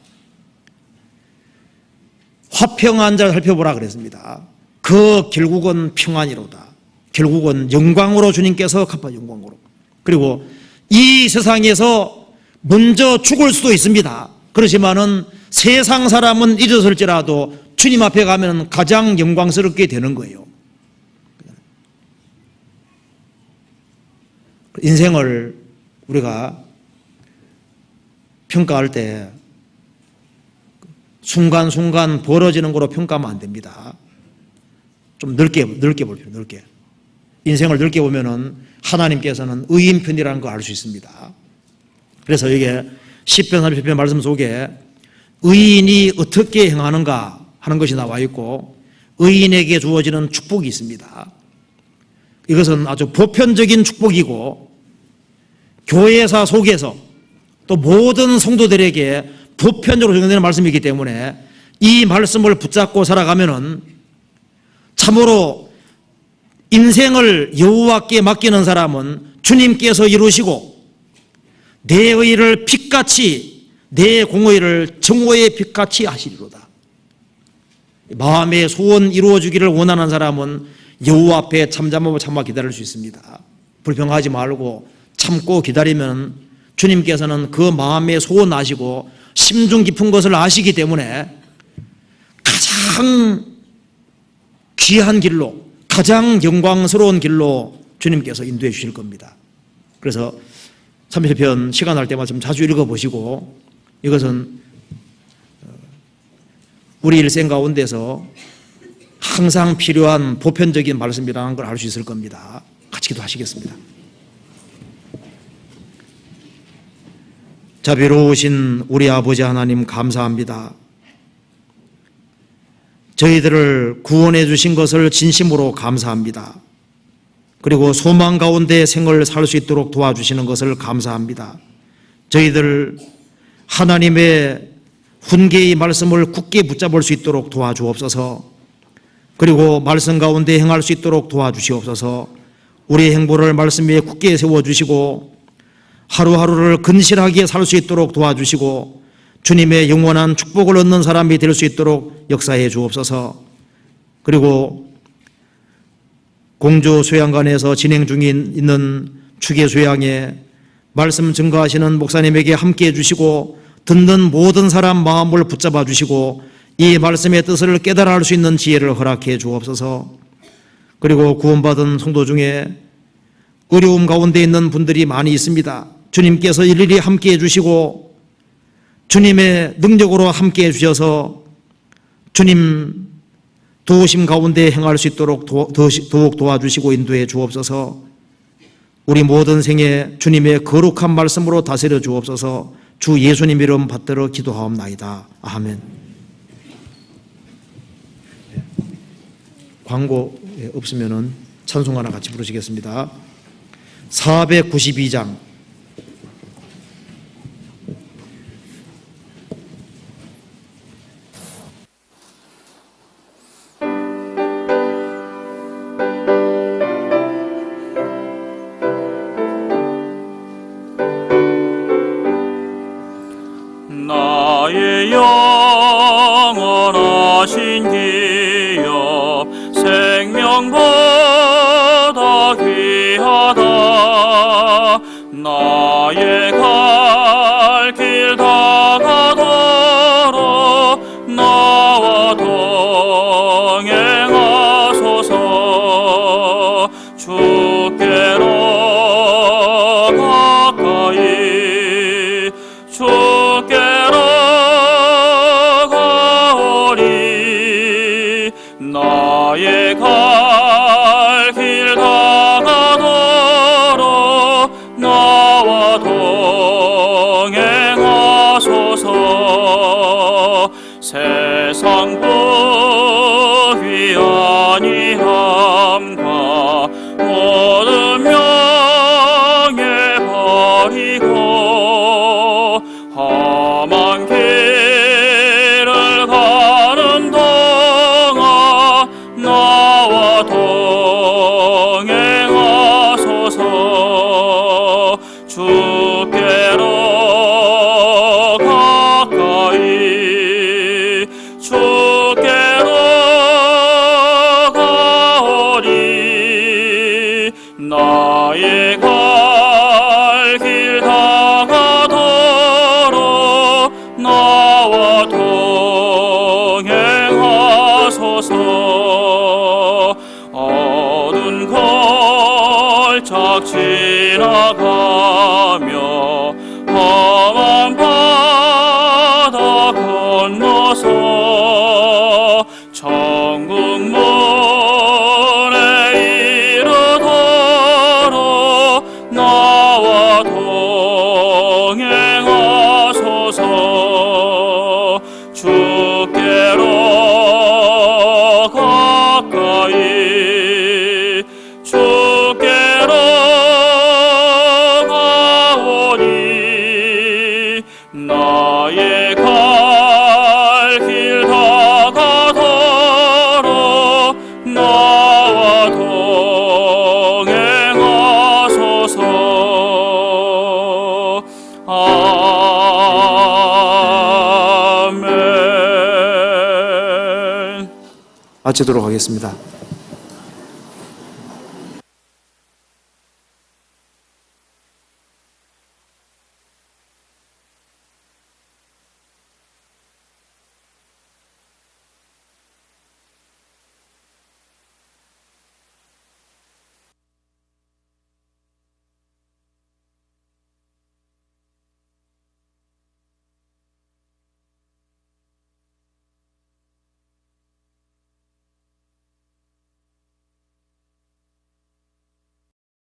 화평한 자를 살펴보라 그랬습니다. 그 결국은 평안이로다. 결국은 영광으로 주님께서 갚아 영광으로. 그리고 이 세상에서 먼저 죽을 수도 있습니다. 그렇지만은 세상 사람은 잊었을지라도 주님 앞에 가면 가장 영광스럽게 되는 거예요. 인생을 우리가 평가할 때 순간순간 벌어지는 거로 평가하면 안 됩니다. 좀 넓게 볼 필요, 넓게. 인생을 넓게 보면은 하나님께서는 의인 편이라는 거 알 수 있습니다. 그래서 이게 10편 30편 말씀 속에 의인이 어떻게 행하는가 하는 것이 나와 있고 의인에게 주어지는 축복이 있습니다. 이것은 아주 보편적인 축복이고 교회사 속에서 또 모든 성도들에게 보편적으로 적용되는 말씀이기 때문에 이 말씀을 붙잡고 살아가면은 참으로 인생을 여호와께 맡기는 사람은 주님께서 이루시고 내 의를 빛같이 내 공의를 정오의 빛같이 하시리로다. 마음의 소원 이루어주기를 원하는 사람은 여호와 앞에 참잠하고 참아 기다릴 수 있습니다. 불평하지 말고 참고 기다리면 주님께서는 그 마음의 소원 아시고 심중 깊은 것을 아시기 때문에 가장 귀한 길로 가장 영광스러운 길로 주님께서 인도해 주실 겁니다. 그래서 30편 시간 날 때마다 좀 자주 읽어보시고 이것은 우리 일생 가운데서 항상 필요한 보편적인 말씀이라는 걸 알 수 있을 겁니다. 같이 기도하시겠습니다. 자비로우신 우리 아버지 하나님 감사합니다. 저희들을 구원해 주신 것을 진심으로 감사합니다. 그리고 소망 가운데 생을 살 수 있도록 도와주시는 것을 감사합니다. 저희들 하나님의 훈계의 말씀을 굳게 붙잡을 수 있도록 도와주옵소서. 그리고 말씀 가운데 행할 수 있도록 도와주시옵소서. 우리의 행보를 말씀 위에 굳게 세워주시고 하루하루를 근실하게 살 수 있도록 도와주시고 주님의 영원한 축복을 얻는 사람이 될 수 있도록 역사해 주옵소서. 그리고 공주 수양관에서 진행 중인 있는 추계 수양에 말씀 증거하시는 목사님에게 함께해 주시고 듣는 모든 사람 마음을 붙잡아 주시고 이 말씀의 뜻을 깨달아 알 수 있는 지혜를 허락해 주옵소서. 그리고 구원받은 성도 중에 어려움 가운데 있는 분들이 많이 있습니다. 주님께서 일일이 함께해 주시고 주님의 능력으로 함께해 주셔서 주님 도우심 가운데 행할 수 있도록 더욱 도와주시고 인도해 주옵소서. 우리 모든 생에 주님의 거룩한 말씀으로 다스려 주옵소서. 주 예수님 이름 받들어 기도하옵나이다. 아멘. 광고 없으면은 찬송 하나 같이 부르시겠습니다. 492장 나의 영원하신 기업 생명보다 귀하다. 나의 갈 길 다가도록 나와 동행하소서. 주께로 가까이 주께로 가오리. 나의 갈 길 다가도록 나와 동행하소서. 세상 부귀 아니함과 모든 명예 버리고 험한 길을 가는 동안 나와 동행하소서. 주께로 가까이 주께로 가오리. 나의 갈 길 다가도록 나와 동행하소서. 어두운 골짝 지나가며 험한 바다 건너서 천국 문에 이르도록 나와 동행하소서. 주께로 가까이 주께로 가오리. 나의 갈 길 다가도록 나와 동행하소서. 아멘. 마치도록 하겠습니다.